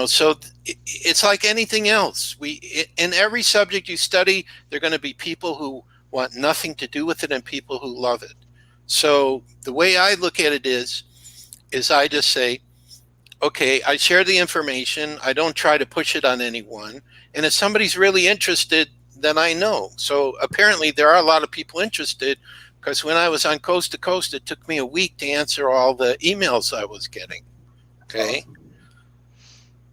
so it's like anything else. In every subject you study, there are going to be people who want nothing to do with it and people who love it. So the way I look at it is I just say, okay, I share the information. I don't try to push it on anyone. And if somebody's really interested, then I know. So apparently there are a lot of people interested, because when I was on Coast to Coast, it took me a week to answer all the emails I was getting. Okay.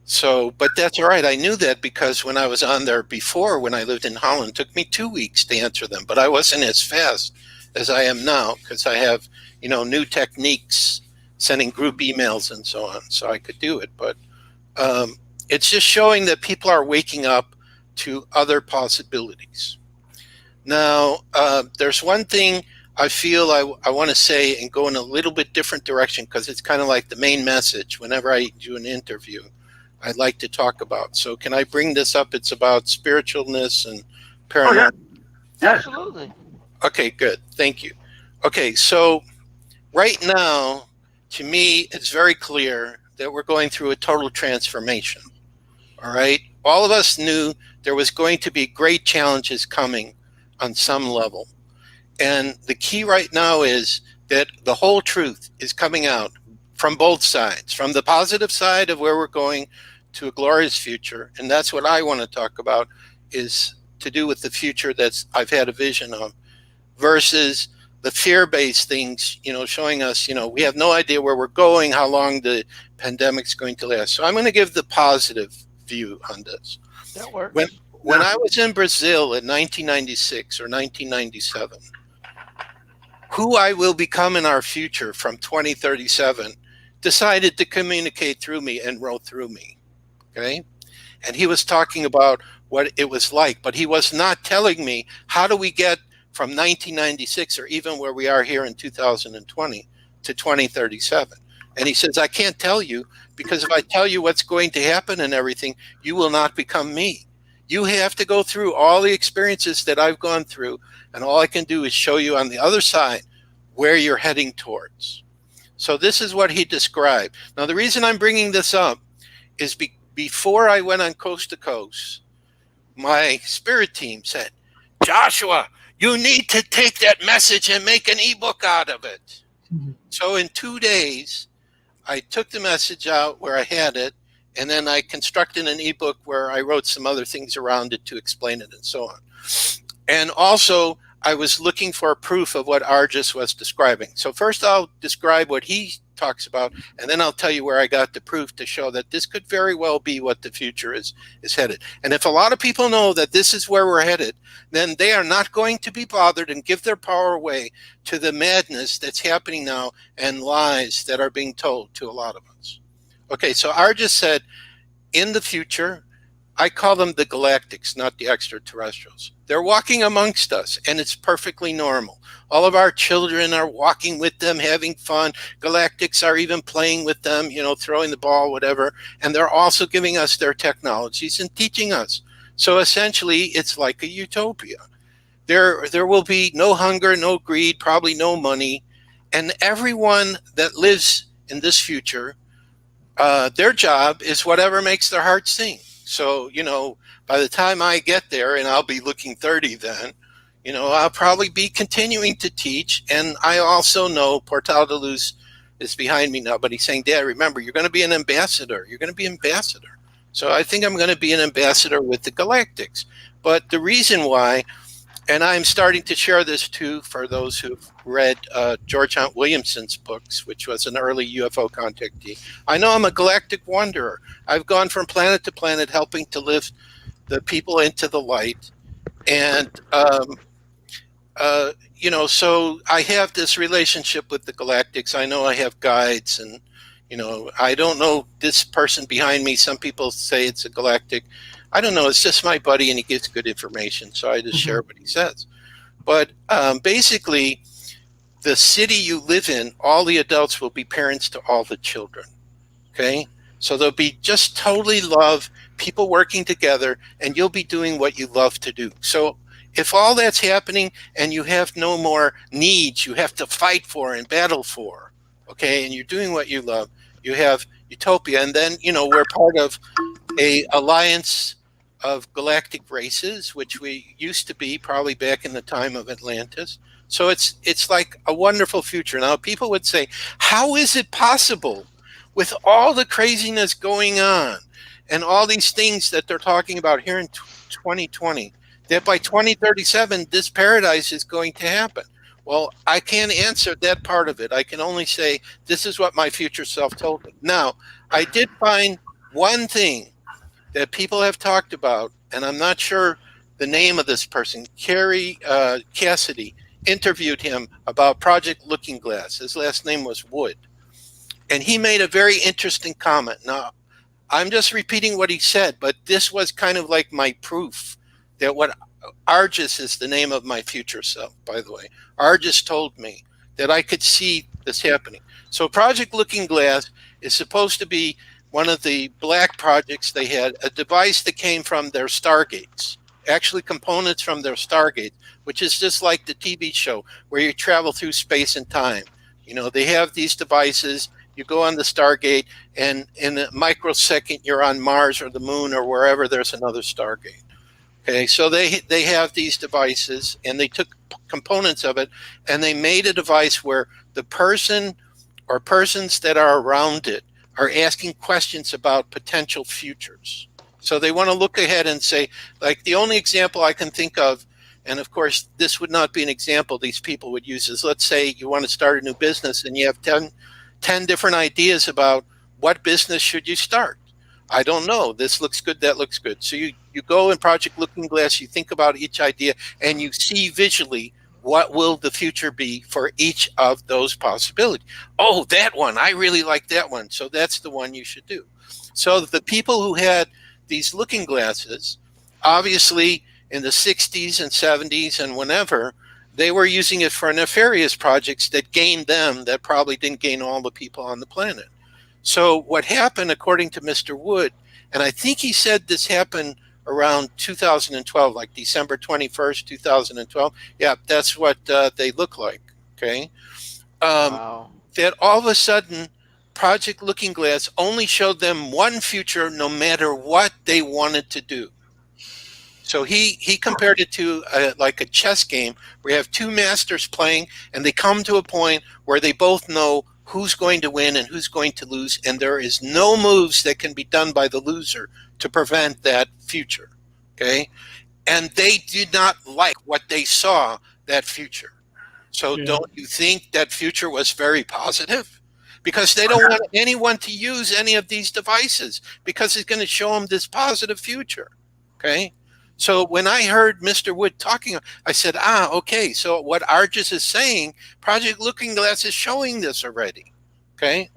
So, but that's all right. I knew that because when I was on there before, when I lived in Holland, it took me 2 weeks to answer them, but I wasn't as fast as I am now because I have, new techniques, sending group emails and so on, so I could do it. But it's just showing that people are waking up to other possibilities. Now, there's one thing I feel I want to say and go in a little bit different direction, because it's kind of like the main message whenever I do an interview I'd like to talk about. So can I bring this up? It's about spiritualness and paranormal. Oh, yeah. Absolutely. Okay, good. Thank you. Okay, so right now, to me, it's very clear that we're going through a total transformation. All right? All of us knew there was going to be great challenges coming on some level. And the key right now is that the whole truth is coming out from both sides, from the positive side of where we're going to a glorious future. And that's what I want to talk about, is to do with the future that's I've had a vision of, versus the fear-based things, showing us, we have no idea where we're going, how long the pandemic's going to last. So I'm going to give the positive view on this. That works. When I was in Brazil in 1996 or 1997, who I will become in our future from 2037 decided to communicate through me and wrote through me. Okay? And he was talking about what it was like, but he was not telling me how do we get from 1996 or even where we are here in 2020 to 2037. And he says, I can't tell you, because if I tell you what's going to happen and everything, you will not become me. You have to go through all the experiences that I've gone through, and all I can do is show you on the other side where you're heading towards. So this is what he described. Now, the reason I'm bringing this up is before I went on Coast to Coast, my spirit team said, Joshua, you need to take that message and make an ebook out of it. Mm-hmm. So in 2 days, I took the message out where I had it, and then I constructed an ebook where I wrote some other things around it to explain it and so on. And also, I was looking for proof of what Argus was describing. So first I'll describe what he talks about, and then I'll tell you where I got the proof to show that this could very well be what the future is headed. And if a lot of people know that this is where we're headed, then they are not going to be bothered and give their power away to the madness that's happening now and lies that are being told to a lot of us. Okay, so Argus said, in the future, I call them the Galactics, not the extraterrestrials. They're walking amongst us, and it's perfectly normal. All of our children are walking with them, having fun. Galactics are even playing with them, you know, throwing the ball, whatever. And they're also giving us their technologies and teaching us. So essentially, it's like a utopia. There will be no hunger, no greed, probably no money. And everyone that lives in this future, their job is whatever makes their heart sing. So, you know, by the time I get there, and I'll be looking 30 then, you know, I'll probably be continuing to teach. And I also know Portal de Luz is behind me now, but he's saying, Dad, remember, you're going to be an ambassador. You're going to be ambassador. So I think I'm going to be an ambassador with the Galactics. But the reason why, and I'm starting to share this too for those who've read George Hunt Williamson's books, which was an early UFO contactee. I know I'm a galactic wanderer. I've gone from planet to planet helping to lift the people into the light. And, you know, so I have this relationship with the Galactics. I know I have guides and, you know, I don't know this person behind me. Some people say it's a galactic. I don't know. It's just my buddy, and he gives good information, so I just share what he says. But basically, the city you live in, all the adults will be parents to all the children. Okay? So there'll be just totally love, people working together, and you'll be doing what you love to do. So if all that's happening and you have no more needs you have to fight for and battle for, okay, and you're doing what you love, you have utopia. And then, you know, we're part of a alliance of galactic races, which we used to be probably back in the time of Atlantis. So it's like a wonderful future. Now, people would say, how is it possible with all the craziness going on and all these things that they're talking about here in 2020, that by 2037, this paradise is going to happen? Well, I can't answer that part of it. I can only say, this is what my future self told me. Now, I did find one thing that people have talked about, and I'm not sure the name of this person. Carrie Cassidy interviewed him about Project Looking Glass. His last name was Wood. And he made a very interesting comment. Now, I'm just repeating what he said, but this was kind of like my proof that what Argus is the name of my future self, by the way. Argus told me that I could see this happening. So Project Looking Glass is supposed to be one of the black projects they had, a device that came from their Stargates, actually components from their Stargate, which is just like the TV show where you travel through space and time. You know, they have these devices, you go on the Stargate, and in a microsecond, you're on Mars or the moon or wherever there's another Stargate. Okay, so they have these devices, and they took components of it, and they made a device where the person or persons that are around it are asking questions about potential futures. So they want to look ahead and say, like, the only example I can think of, and of course, this would not be an example these people would use, is let's say you want to start a new business and you have 10 different ideas about what business should you start. I don't know. This looks good. That looks good. So you go in Project Looking Glass, you think about each idea, and you see visually what will the future be for each of those possibilities. Oh, that one. I really like that one. So that's the one you should do. So the people who had these looking glasses, obviously in the 60s and 70s and whenever, they were using it for nefarious projects that gained them, that probably didn't gain all the people on the planet. So what happened, according to Mr. Wood, and I think he said this happened around 2012, like December 21st, 2012. Yeah, that's what they look like, okay? Wow. That all of a sudden, Project Looking Glass only showed them one future no matter what they wanted to do. So he compared it to like a chess game where you have two masters playing, and they come to a point where they both know who's going to win and who's going to lose, and there is no moves that can be done by the loser to prevent that future, okay? And they did not like what they saw that future. So Yeah. don't you think that future was very positive? Because they don't want anyone to use any of these devices because it's going to show them this positive future. Okay. So when I heard Mr. Wood talking, I said, okay. So what Argis is saying, Project Looking Glass is showing this already. Okay.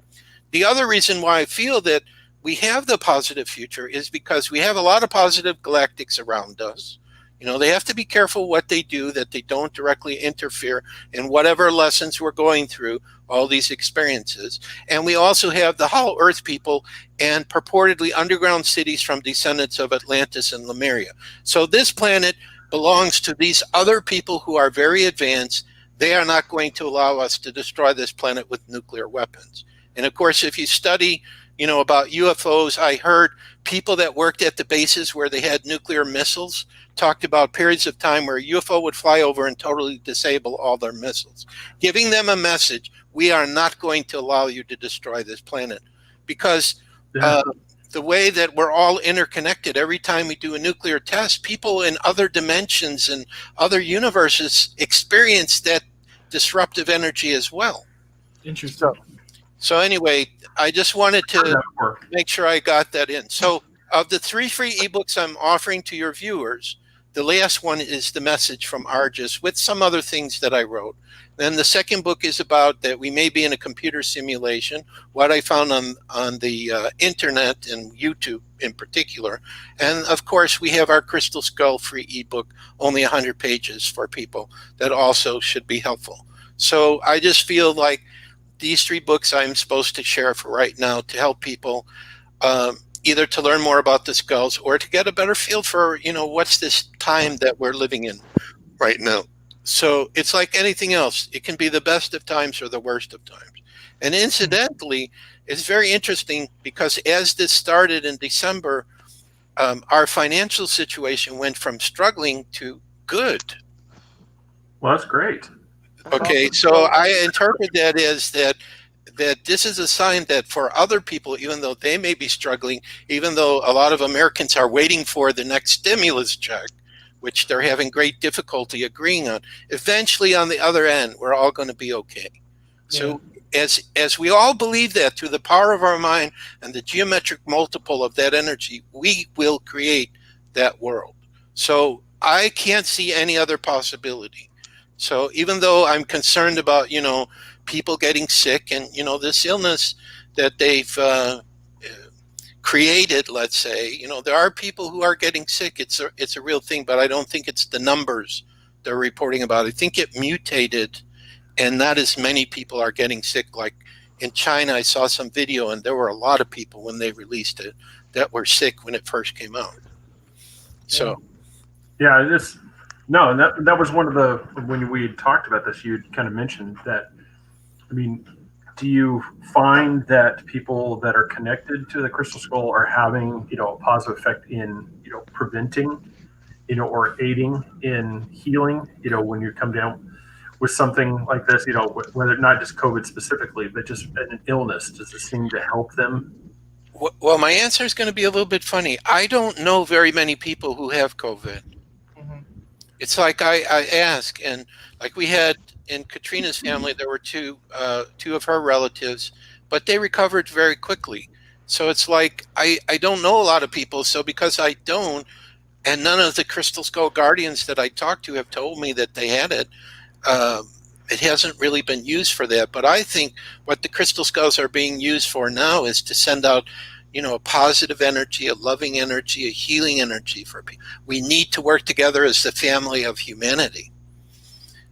The other reason why I feel that we have the positive future is because we have a lot of positive galactics around us. You know, they have to be careful what they do, that they don't directly interfere in whatever lessons we're going through, all these experiences. And we also have the Hollow Earth people and purportedly underground cities from descendants of Atlantis and Lemuria. So this planet belongs to these other people who are very advanced. They are not going to allow us to destroy this planet with nuclear weapons. And of course, if you study, you know, about UFOs, I heard people that worked at the bases where they had nuclear missiles talked about periods of time where a UFO would fly over and totally disable all their missiles, giving them a message: we are not going to allow you to destroy this planet. Because the way that we're all interconnected, every time we do a nuclear test, people in other dimensions and other universes experience that disruptive energy as well. Interesting. So anyway, I just wanted to make sure I got that in. So of the 3 free ebooks I'm offering to your viewers, the last one is the message from Argis with some other things that I wrote. Then the second book is about that we may be in a computer simulation, what I found on the internet and YouTube in particular. And of course, we have our Crystal Skull free ebook, only 100 pages for people that also should be helpful. So I just feel like these 3 books I'm supposed to share for right now to help people either to learn more about the skulls or to get a better feel for, you know, what's this time that we're living in right now. So it's like anything else. It can be the best of times or the worst of times. And incidentally, it's very interesting because as this started in December, our financial situation went from struggling to good. Well, that's great. Okay, so I interpret that as that this is a sign that for other people, even though they may be struggling, even though a lot of Americans are waiting for the next stimulus check, which they're having great difficulty agreeing on, eventually on the other end, we're all going to be okay. So as we all believe that through the power of our mind and the geometric multiple of that energy, we will create that world. So I can't see any other possibility. So even though I'm concerned about, you know, people getting sick and, you know, this illness that they've created, let's say, you know, there are people who are getting sick. It's a real thing, but I don't think it's the numbers they're reporting about. I think it mutated and not as many people are getting sick. Like in China, I saw some video and there were a lot of people when they released it that were sick when it first came out. So. Yeah, that was one of the, when we had talked about this, you had kind of mentioned that, I mean, do you find that people that are connected to the Crystal Skull are having, you know, a positive effect in, you know, preventing, you know, or aiding in healing, you know, when you come down with something like this, you know, whether not just COVID specifically, but just an illness, does this seem to help them? Well, my answer is going to be a little bit funny. I don't know very many people who have COVID. It's like I ask, and like we had in Katrina's family, there were two of her relatives, but they recovered very quickly. So it's like I don't know a lot of people. So because I don't, and none of the Crystal Skull Guardians that I talked to have told me that they had it, it hasn't really been used for that. But I think what the Crystal Skulls are being used for now is to send out, you know, a positive energy, a loving energy, a healing energy for people. We need to work together as the family of humanity.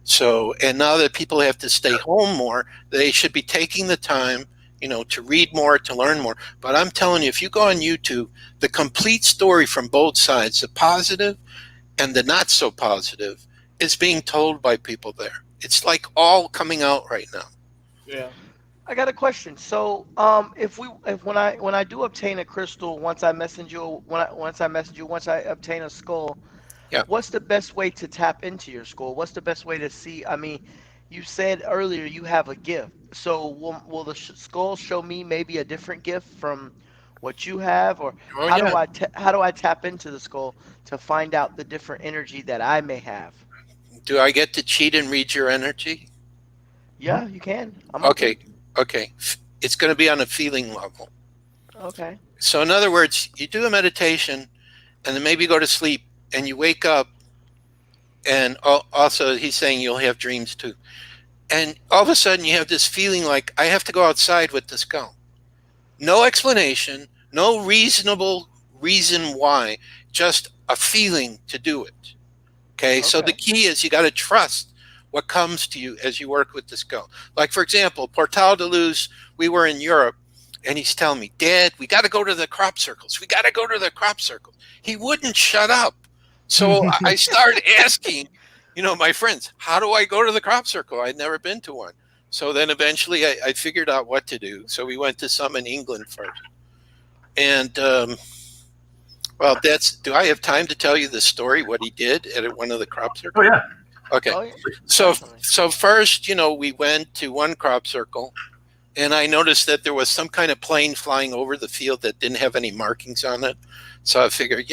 So, and now that people have to stay home more, they should be taking the time, you know, to read more, to learn more. But I'm telling you, if you go on YouTube, the complete story from both sides, the positive and the not so positive, is being told by people there. It's like all coming out right now. Yeah. I got a question. So, if when I do obtain a crystal, once I obtain a skull, Yeah. what's the best way to tap into your skull? What's the best way to see? I mean, you said earlier you have a gift. So, will the skull show me maybe a different gift from what you have, or Oh, how yeah. do I tap into the skull to find out the different energy that I may have? Do I get to cheat and read your energy? Yeah, you can. I'm Okay. Okay. It's going to be on a feeling level. Okay. So in other words, you do a meditation and then maybe go to sleep and you wake up, and also he's saying you'll have dreams too. And all of a sudden you have this feeling like I have to go outside with this skull. No explanation, no reasonable reason why, just a feeling to do it. Okay, so the key is you got to trust what comes to you as you work with the skull. Like, for example, Portal de Luz, we were in Europe, and he's telling me, Dad, we got to go to the crop circles. We got to go to the crop circles. He wouldn't shut up. So I started asking, my friends, how do I go to the crop circle? I'd never been to one. So then eventually I figured out what to do. So we went to some in England first. And, well, do I have time to tell you the story, what he did at one of the crop circles? Oh, yeah. Okay. Oh, yeah. So first, we went to one crop circle, and I noticed that there was some kind of plane flying over the field that didn't have any markings on it. So I figured,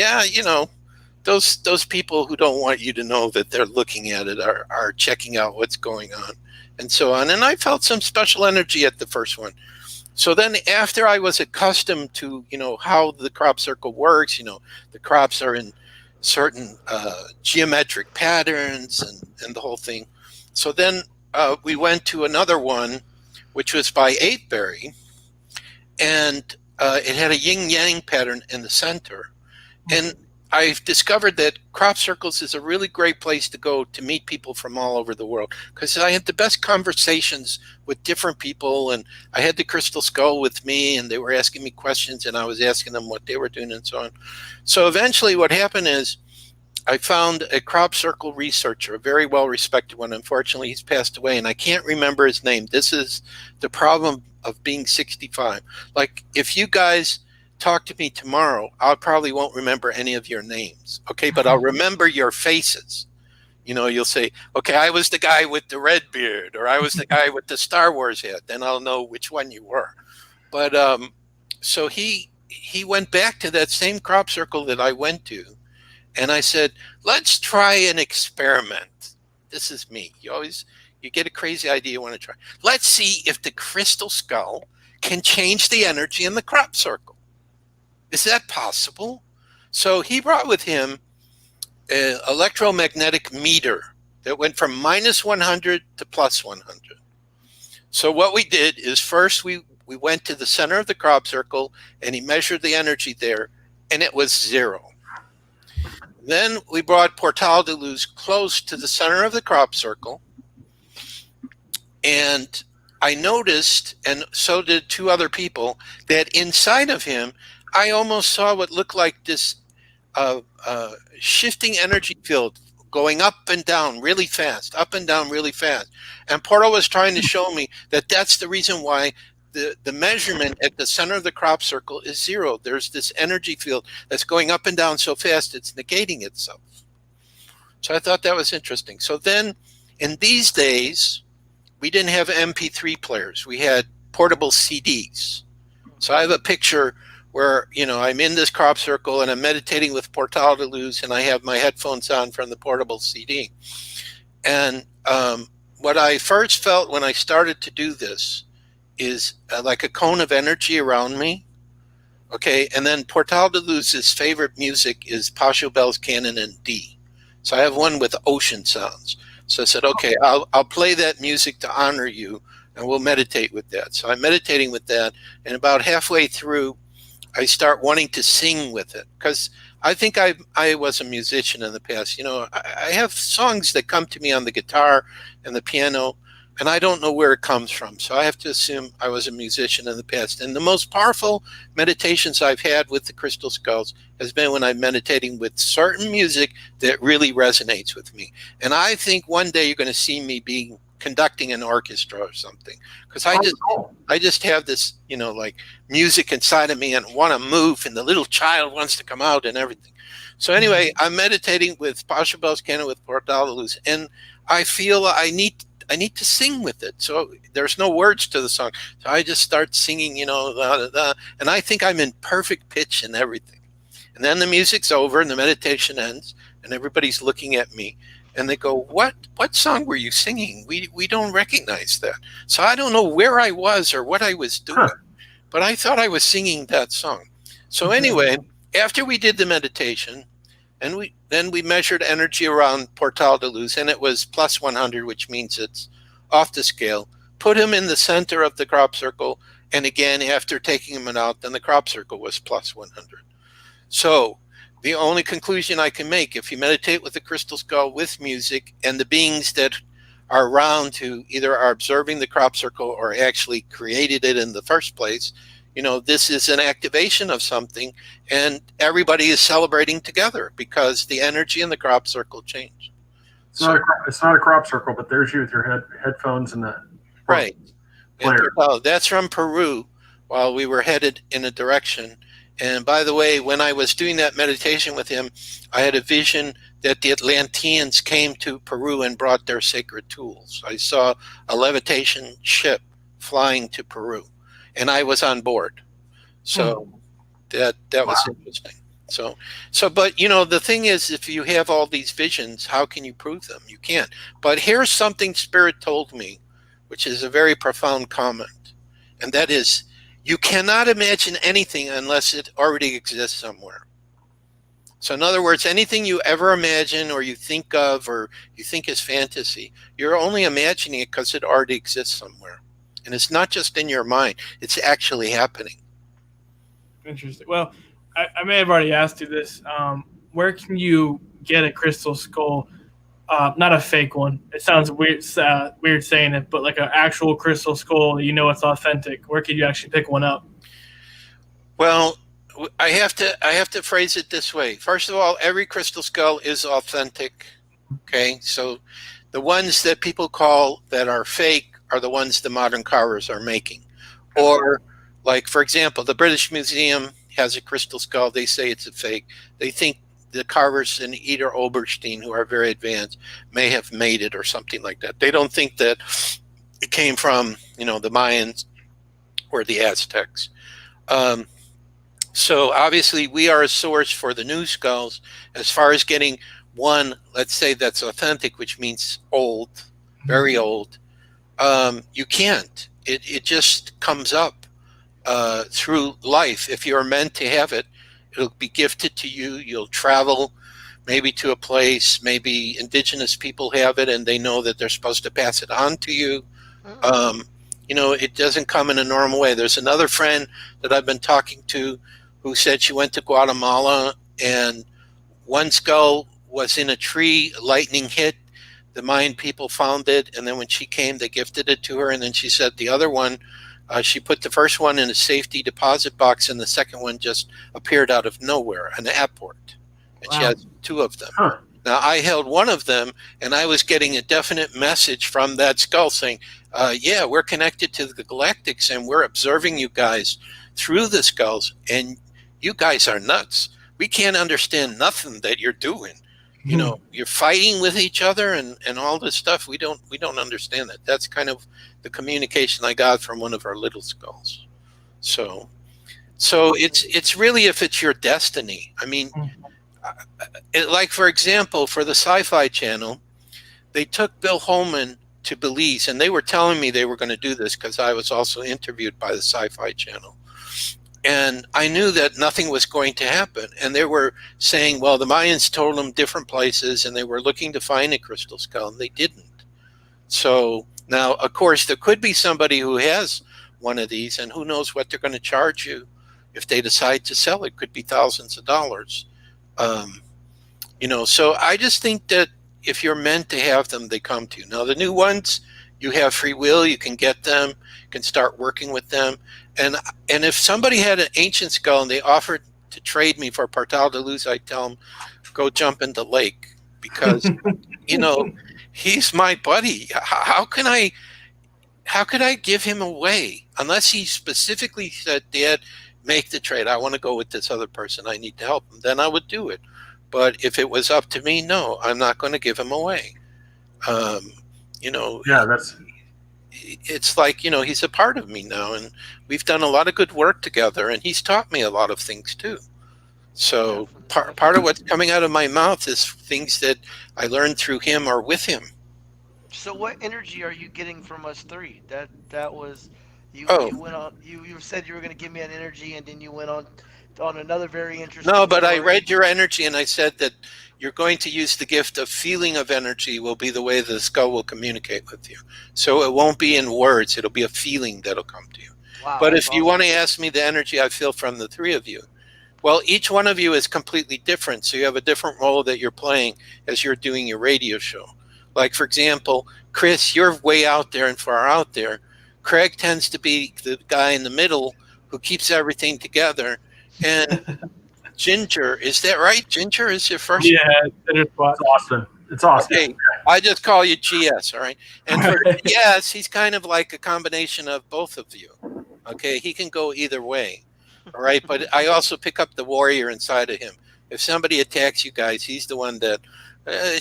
those people who don't want you to know that they're looking at it are checking out what's going on and so on. And I felt some special energy at the first one. So then after I was accustomed to, how the crop circle works, the crops are in certain geometric patterns and the whole thing. So then we went to another one, which was by Avebury, and it had a yin-yang pattern in the center. And I've discovered that crop circles is a really great place to go to meet people from all over the world, because I had the best conversations with different people, and I had the crystal skull with me, and they were asking me questions, and I was asking them what they were doing and so on. So eventually what happened is I found a crop circle researcher, a very well-respected one. Unfortunately, he's passed away, and I can't remember his name. This is the problem of being 65. Like, if you guys talk to me tomorrow, I probably won't remember any of your names, okay? But I'll remember your faces. You'll say, okay, I was the guy with the red beard, or I was the guy with the Star Wars hat. Then I'll know which one you were. But so he went back to that same crop circle that I went to, and I said, let's try an experiment. This is me. You get a crazy idea you want to try. Let's see if the crystal skull can change the energy in the crop circle. Is that possible? So he brought with him an electromagnetic meter that went from -100 to +100. So what we did is first we went to the center of the crop circle, and he measured the energy there, and it was 0. Then we brought Portal de Luz close to the center of the crop circle, and I noticed, and so did 2 other people, that inside of him I almost saw what looked like this shifting energy field going up and down really fast, up and down really fast. And Portal was trying to show me that that's the reason why the measurement at the center of the crop circle is 0. There's this energy field that's going up and down so fast it's negating itself. So I thought that was interesting. So then in these days, we didn't have MP3 players. We had portable CDs. So I have a picture where, I'm in this crop circle and I'm meditating with Portal de Luz, and I have my headphones on from the portable CD. And what I first felt when I started to do this is like a cone of energy around me. Okay, and then Portal de Luz's favorite music is Pachelbel's Canon in D. So I have one with ocean sounds. So I said, okay, I'll play that music to honor you, and we'll meditate with that. So I'm meditating with that, and about halfway through, I start wanting to sing with it, because I think I was a musician in the past. I have songs that come to me on the guitar and the piano, and I don't know where it comes from. So I have to assume I was a musician in the past. And the most powerful meditations I've had with the crystal skulls has been when I'm meditating with certain music that really resonates with me. And I think one day you're going to see me conducting an orchestra or something, because I just have this, like music inside of me and want to move, and the little child wants to come out and everything. So anyway, I'm meditating with Pachelbel's Canon with Portal de Luz, and I feel I need to sing with it. So there's no words to the song. So I just start singing, and I think I'm in perfect pitch and everything. And then the music's over and the meditation ends and everybody's looking at me. And they go, what song were you singing? We don't recognize that. So I don't know where I was or what I was doing, but I thought I was singing that song. So anyway, after we did the meditation, and we measured energy around Portal de Luz, and it was plus 100, which means it's off the scale. Put him in the center of the crop circle, and again, after taking him out, then the crop circle was plus 100. So the only conclusion I can make, if you meditate with the crystal skull with music, and the beings that are around who either are observing the crop circle or actually created it in the first place, this is an activation of something, and everybody is celebrating together because the energy in the crop circle changed. It's not a crop circle, but there's you with your headphones and the right. player. And that's from Peru while we were headed in a direction. And by the way, when I was doing that meditation with him, I had a vision that the Atlanteans came to Peru and brought their sacred tools. I saw a levitation ship flying to Peru, and I was on board. So that was interesting. So, but the thing is, if you have all these visions, how can you prove them? You can't. But here's something Spirit told me, which is a very profound comment, and that is, you cannot imagine anything unless it already exists somewhere. So in other words, anything you ever imagine or you think of or you think is fantasy, you're only imagining it because it already exists somewhere. And it's not just in your mind, it's actually happening. Interesting. Well, I may have already asked you this. Where can you get a crystal skull? Not a fake one. It sounds weird saying it, but like an actual crystal skull, it's authentic. Where can you actually pick one up? Well, I have to phrase it this way. First of all, every crystal skull is authentic. Okay, so the ones that people call that are fake are the ones the modern carvers are making. Or, like, for example, the British Museum has a crystal skull. They say it's a fake. They think the carvers in Eder Oberstein, who are very advanced, may have made it or something like that. They don't think that it came from, the Mayans or the Aztecs. So obviously we are a source for the new skulls. As far as getting one, let's say that's authentic, which means old, very old, you can't. It just comes up through life. If you're meant to have it, it'll be gifted to you. You'll travel maybe to a place, maybe indigenous people have it and they know that they're supposed to pass it on to you. It doesn't come in a normal way. There's another friend that I've been talking to who said she went to Guatemala and one skull was in a tree, lightning hit. The Mayan people found it, and then when she came, they gifted it to her. And then she said the other one, she put the first one in a safety deposit box, and the second one just appeared out of nowhere, an apport. And she has two of them. Now, I held one of them, and I was getting a definite message from that skull saying, yeah, we're connected to the Galactics, and we're observing you guys through the skulls, and you guys are nuts. We can't understand nothing that you're doing. You're fighting with each other and all this stuff. We don't understand that. That's kind of the communication I got from one of our little skulls. So it's really if it's your destiny. I mean, like for example, for the Sci-Fi Channel, they took Bill Holman to Belize, and they were telling me they were going to do this because I was also interviewed by the Sci-Fi Channel. And I knew that nothing was going to happen. And they were saying, well, the Mayans told them different places and they were looking to find a crystal skull, and they didn't. So now, of course, there could be somebody who has one of these, and who knows what they're going to charge you if they decide to sell it. Could be thousands of dollars. So I just think that if you're meant to have them, they come to you. Now, the new ones, you have free will. You can get them, you can start working with them. And if somebody had an ancient skull and they offered to trade me for Portal de Luz, I'd tell them, go jump in the lake because, he's my buddy. How could I give him away unless he specifically said, Dad, make the trade. I want to go with this other person. I need to help him. Then I would do it. But if it was up to me, no, I'm not going to give him away. It's like, he's a part of me now, and we've done a lot of good work together, and he's taught me a lot of things too. So part of what's coming out of my mouth is things that I learned through him or with him. So what energy are you getting from us three? That was Oh, you went on you said you were going to give me an energy, and then you went on another very interesting no, but I story. read your energy and I said that you're going to use the gift of feeling of energy will be the way the skull will communicate with you. So it won't be in words, it'll be a feeling that'll come to you. Wow, But that's if you awesome. want to ask me the energy I feel from the three of you, well, each one of you is completely different. So you have a different role that you're playing as you're doing your radio show. Like, for example, Chris, you're way out there and far out there. Craig tends to be the guy in the middle who keeps everything together. And Ginger, is that right? Ginger is your first? Yeah, center spot. It's awesome. It's awesome. Okay, I just call you GS, all right? And for GS, he's kind of like a combination of both of you. Okay, he can go either way. All right, but I also pick up the warrior inside of him. If somebody attacks you guys, he's the one that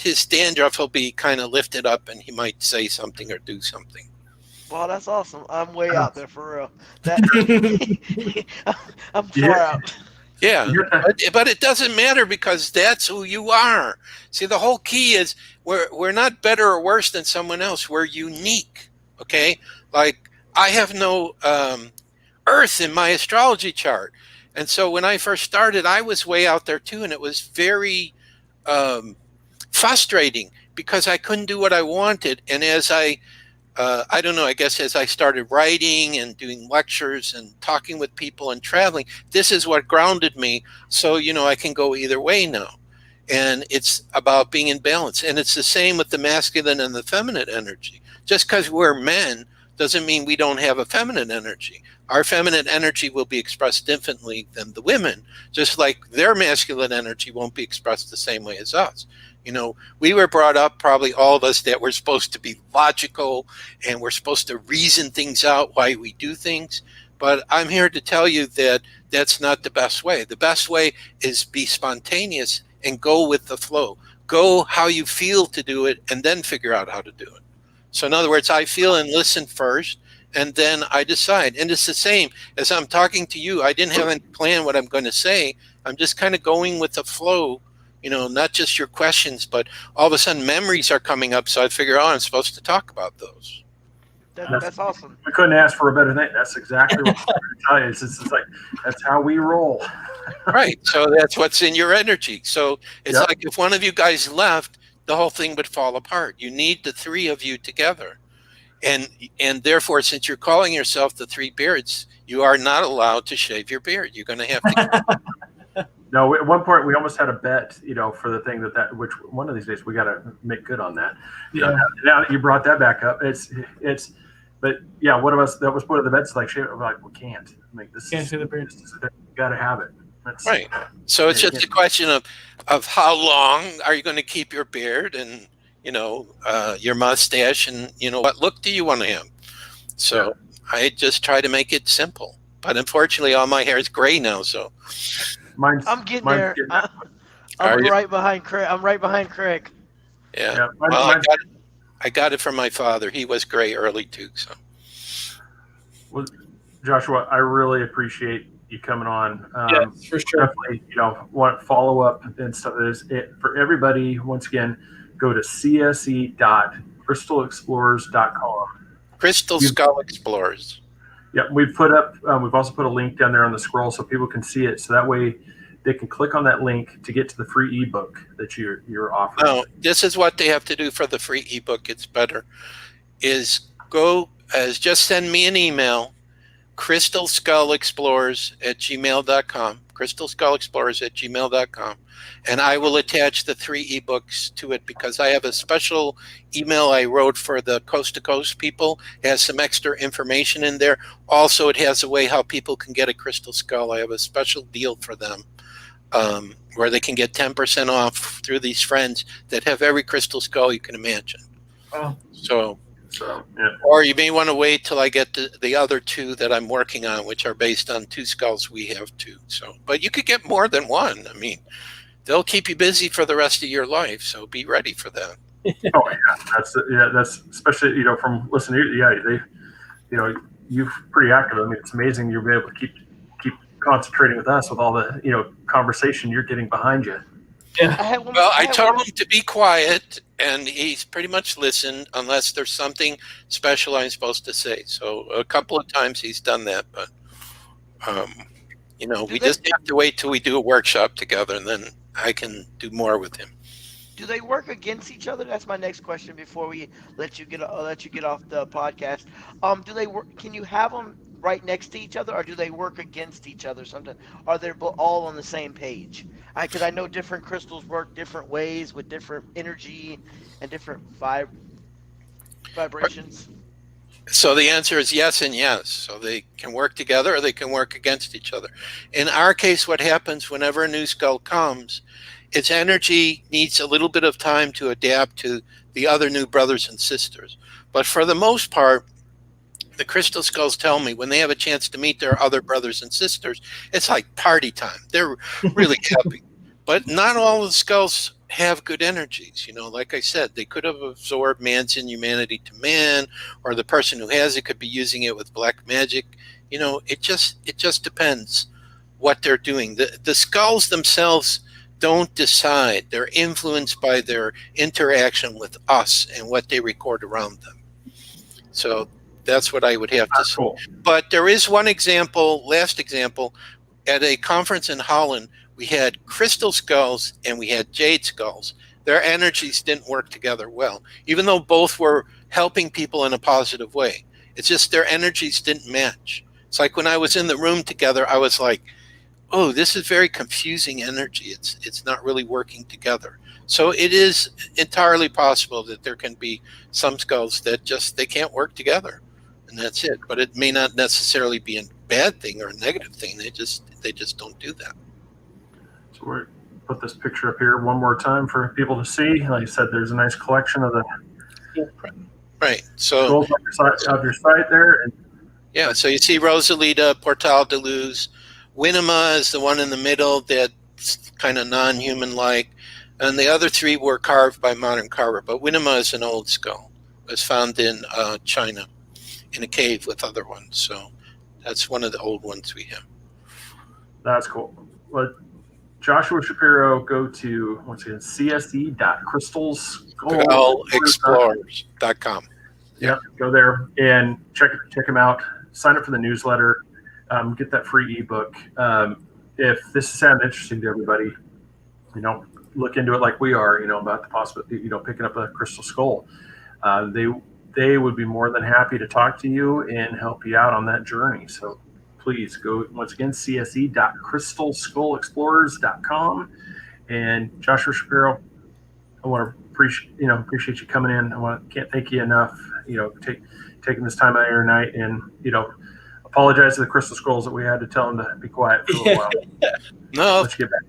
his dandruff will be kind of lifted up and he might say something or do something. Wow, that's awesome. I'm way out there for real. I'm far out. Yeah, but it doesn't matter because that's who you are. See, the whole key is we're not better or worse than someone else. We're unique, okay? Like, I have no Earth in my astrology chart. And so when I first started, I was way out there too, and it was very frustrating because I couldn't do what I wanted. And as I don't know, I guess as I started writing and doing lectures and talking with people and traveling, this is what grounded me. So, I can go either way now. And it's about being in balance. And it's the same with the masculine and the feminine energy. Just because we're men doesn't mean we don't have a feminine energy. Our feminine energy will be expressed differently than the women, just like their masculine energy won't be expressed the same way as us. We were brought up, probably all of us, that we're supposed to be logical and we're supposed to reason things out why we do things. But I'm here to tell you that that's not the best way. The best way is be spontaneous and go with the flow. Go how you feel to do it and then figure out how to do it. So in other words, I feel and listen first, and then I decide. And it's the same as I'm talking to you. I didn't have any plan what I'm going to say. I'm just kind of going with the flow. Not just your questions, but all of a sudden memories are coming up. So I figure, I'm supposed to talk about those. That's awesome. We couldn't ask for a better thing. That's exactly what I'm trying to tell you. It's like, that's how we roll. Right. So that's what's in your energy. So it's like if one of you guys left, the whole thing would fall apart. You need the three of you together. And therefore, since you're calling yourself the Three Beards, you are not allowed to shave your beard. You're going to have to. No, at one point we almost had a bet, for the thing which one of these days we got to make good on that. Yeah. Now that you brought that back up, but yeah, one of us, that was one of the bets, like, we're like, we can't make this. Can't see the beard. You got to have it. That's right. So it's just a question of how long are you going to keep your beard and, your mustache and, what look do you want to have? So I just try to make it simple. But unfortunately, all my hair is gray now, so. I'm getting there. I'm right behind Craig. I'm right behind Craig. Yeah. Well, I got it from my father. He was gray early too. So. Well, Joshua, I really appreciate you coming on. Yes, for sure. Definitely, want follow up and stuff. For everybody, once again, go to cse.crystalexplorers.com. Crystal Skull Explorers. Yeah, we've also put a link down there on the scroll so people can see it. So that way they can click on that link to get to the free ebook that you're offering. No, this is what they have to do for the free ebook. It's better. Just send me an email, crystalskullexplorers@gmail.com, crystalskullexplorers@gmail.com, and I will attach the 3 ebooks to it because I have a special email I wrote for the Coast to Coast people. It has some extra information in there. Also, it has a way how people can get a crystal skull. I have a special deal for them where they can get 10% off through these friends that have every crystal skull you can imagine. Oh. So yeah. Or you may want to wait till I get the other 2 that I'm working on, which are based on 2 skulls we have too. So, but you could get more than one. I mean, they'll keep you busy for the rest of your life. So be ready for that. Oh yeah, that's especially from listening to you. You're pretty active. I mean, it's amazing you'll be able to keep concentrating with us with all the conversation you're getting behind you. Yeah. I told him to be quiet, and he's pretty much listened unless there's something special I'm supposed to say. So a couple of times he's done that, but we just have to wait till we do a workshop together, and then I can do more with him. Do they work against each other? That's my next question before we let you get off the podcast. Do they work? Can you have them right next to each other, or do they work against each other sometimes? Are they all on the same page? Because I know different crystals work different ways with different energy and different vibrations. So the answer is yes and yes. So they can work together or they can work against each other. In our case, what happens whenever a new skull comes, its energy needs a little bit of time to adapt to the other new brothers and sisters. But for the most part, the crystal skulls tell me when they have a chance to meet their other brothers and sisters, it's like party time. They're really happy. But not all the skulls have good energies. Like I said, they could have absorbed man's inhumanity to man, or the person who has it could be using it with black magic. It just depends what they're doing. The skulls themselves don't decide. They're influenced by their interaction with us and what they record around them. So that's what I would have to say. Cool. But there is one last example, at a conference in Holland. We had crystal skulls and we had jade skulls. Their energies didn't work together well, even though both were helping people in a positive way. It's just their energies didn't match. It's like when I was in the room together, I was like, oh, this is very confusing energy. It's not really working together. So it is entirely possible that there can be some skulls that they can't work together, and that's it. But it may not necessarily be a bad thing or a negative thing. They just don't do that. So we'll put this picture up here one more time for people to see. Like I said, there's a nice collection of the right. So skulls of your site there. And yeah, so you see Rosalita, Portal de Luz. Winema is the one in the middle that's kind of non-human-like. And the other three were carved by modern carver. But Winema is an old skull. It was found in China in a cave with other ones. So that's one of the old ones we have. That's cool. Well, Joshua Shapiro, go to, once again, csc.crystalskullexplorers.com. Yeah, go there and check him out. Sign up for the newsletter. Get that free ebook. If this is sounding interesting to everybody, look into it like we are, about the possibility, picking up a crystal skull. They would be more than happy to talk to you and help you out on that journey. So please go, once again, csc.crystalskullexplorers.com. And Joshua Shapiro, I want to appreciate you coming in. Can't thank you enough, taking this time out of your night and, apologize to the crystal skulls that we had to tell them to be quiet for a little while. No, Let's get back.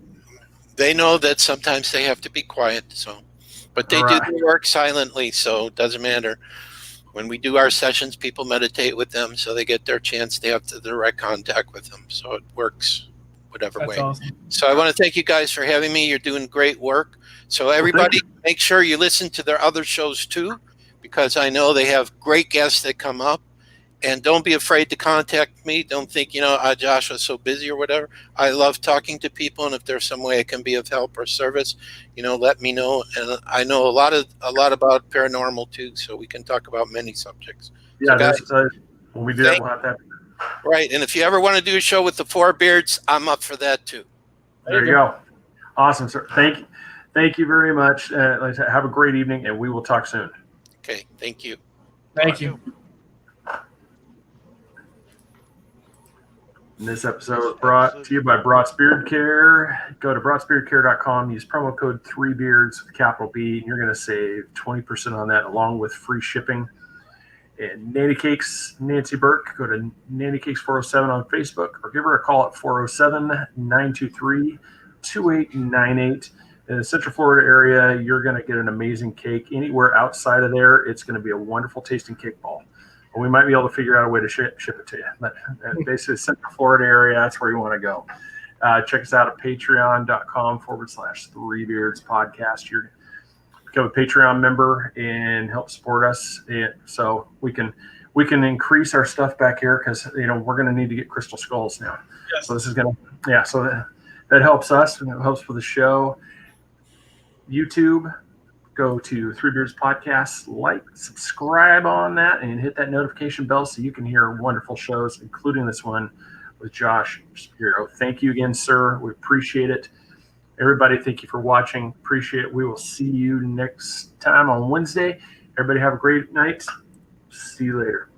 They know that sometimes they have to be quiet. But they do their work silently, so it doesn't matter. When we do our sessions, people meditate with them, so they get their chance. They have direct contact with them, so it works whatever way. Awesome. So I want to thank you guys for having me. You're doing great work. So everybody, make sure you listen to their other shows too, because I know they have great guests that come up. And don't be afraid to contact me. Don't think, Joshua's so busy or whatever. I love talking to people, and if there's some way I can be of help or service, let me know. And I know a lot about paranormal too, so we can talk about many subjects. Yeah, so guys, when we do that, we'll have that. Right, and if you ever want to do a show with the Four Beards, I'm up for that too. There you go. Awesome, sir. Thank you very much. Have a great evening, and we will talk soon. Okay, thank you. Thank you. And this episode was brought to you by Broad's Beard Care. Go to broadsbeardcare.com. Use promo code 3beards with capital B, and you're going to save 20% on that, along with free shipping. And Nanny Cakes, Nancy Burke. Go to Nanny Cakes 407 on Facebook, or give her a call at 407-923-2898. In the Central Florida area, you're going to get an amazing cake. Anywhere outside of there, it's going to be a wonderful tasting cake ball. We might be able to figure out a way to ship it to you. But basically, Central Florida area, that's where you want to go. Check us out at patreon.com/3beards podcast. You're become a Patreon member and help support us, so we can we can increase our stuff back here because we're going to need to get crystal skulls now. Yes. So this is going to so that helps us and it helps for the show. YouTube, go to Three Beards Podcast, subscribe on that, and hit that notification bell so you can hear wonderful shows, including this one with Josh Shapiro. Thank you again, sir. We appreciate it. Everybody, thank you for watching. Appreciate it. We will see you next time on Wednesday. Everybody have a great night. See you later.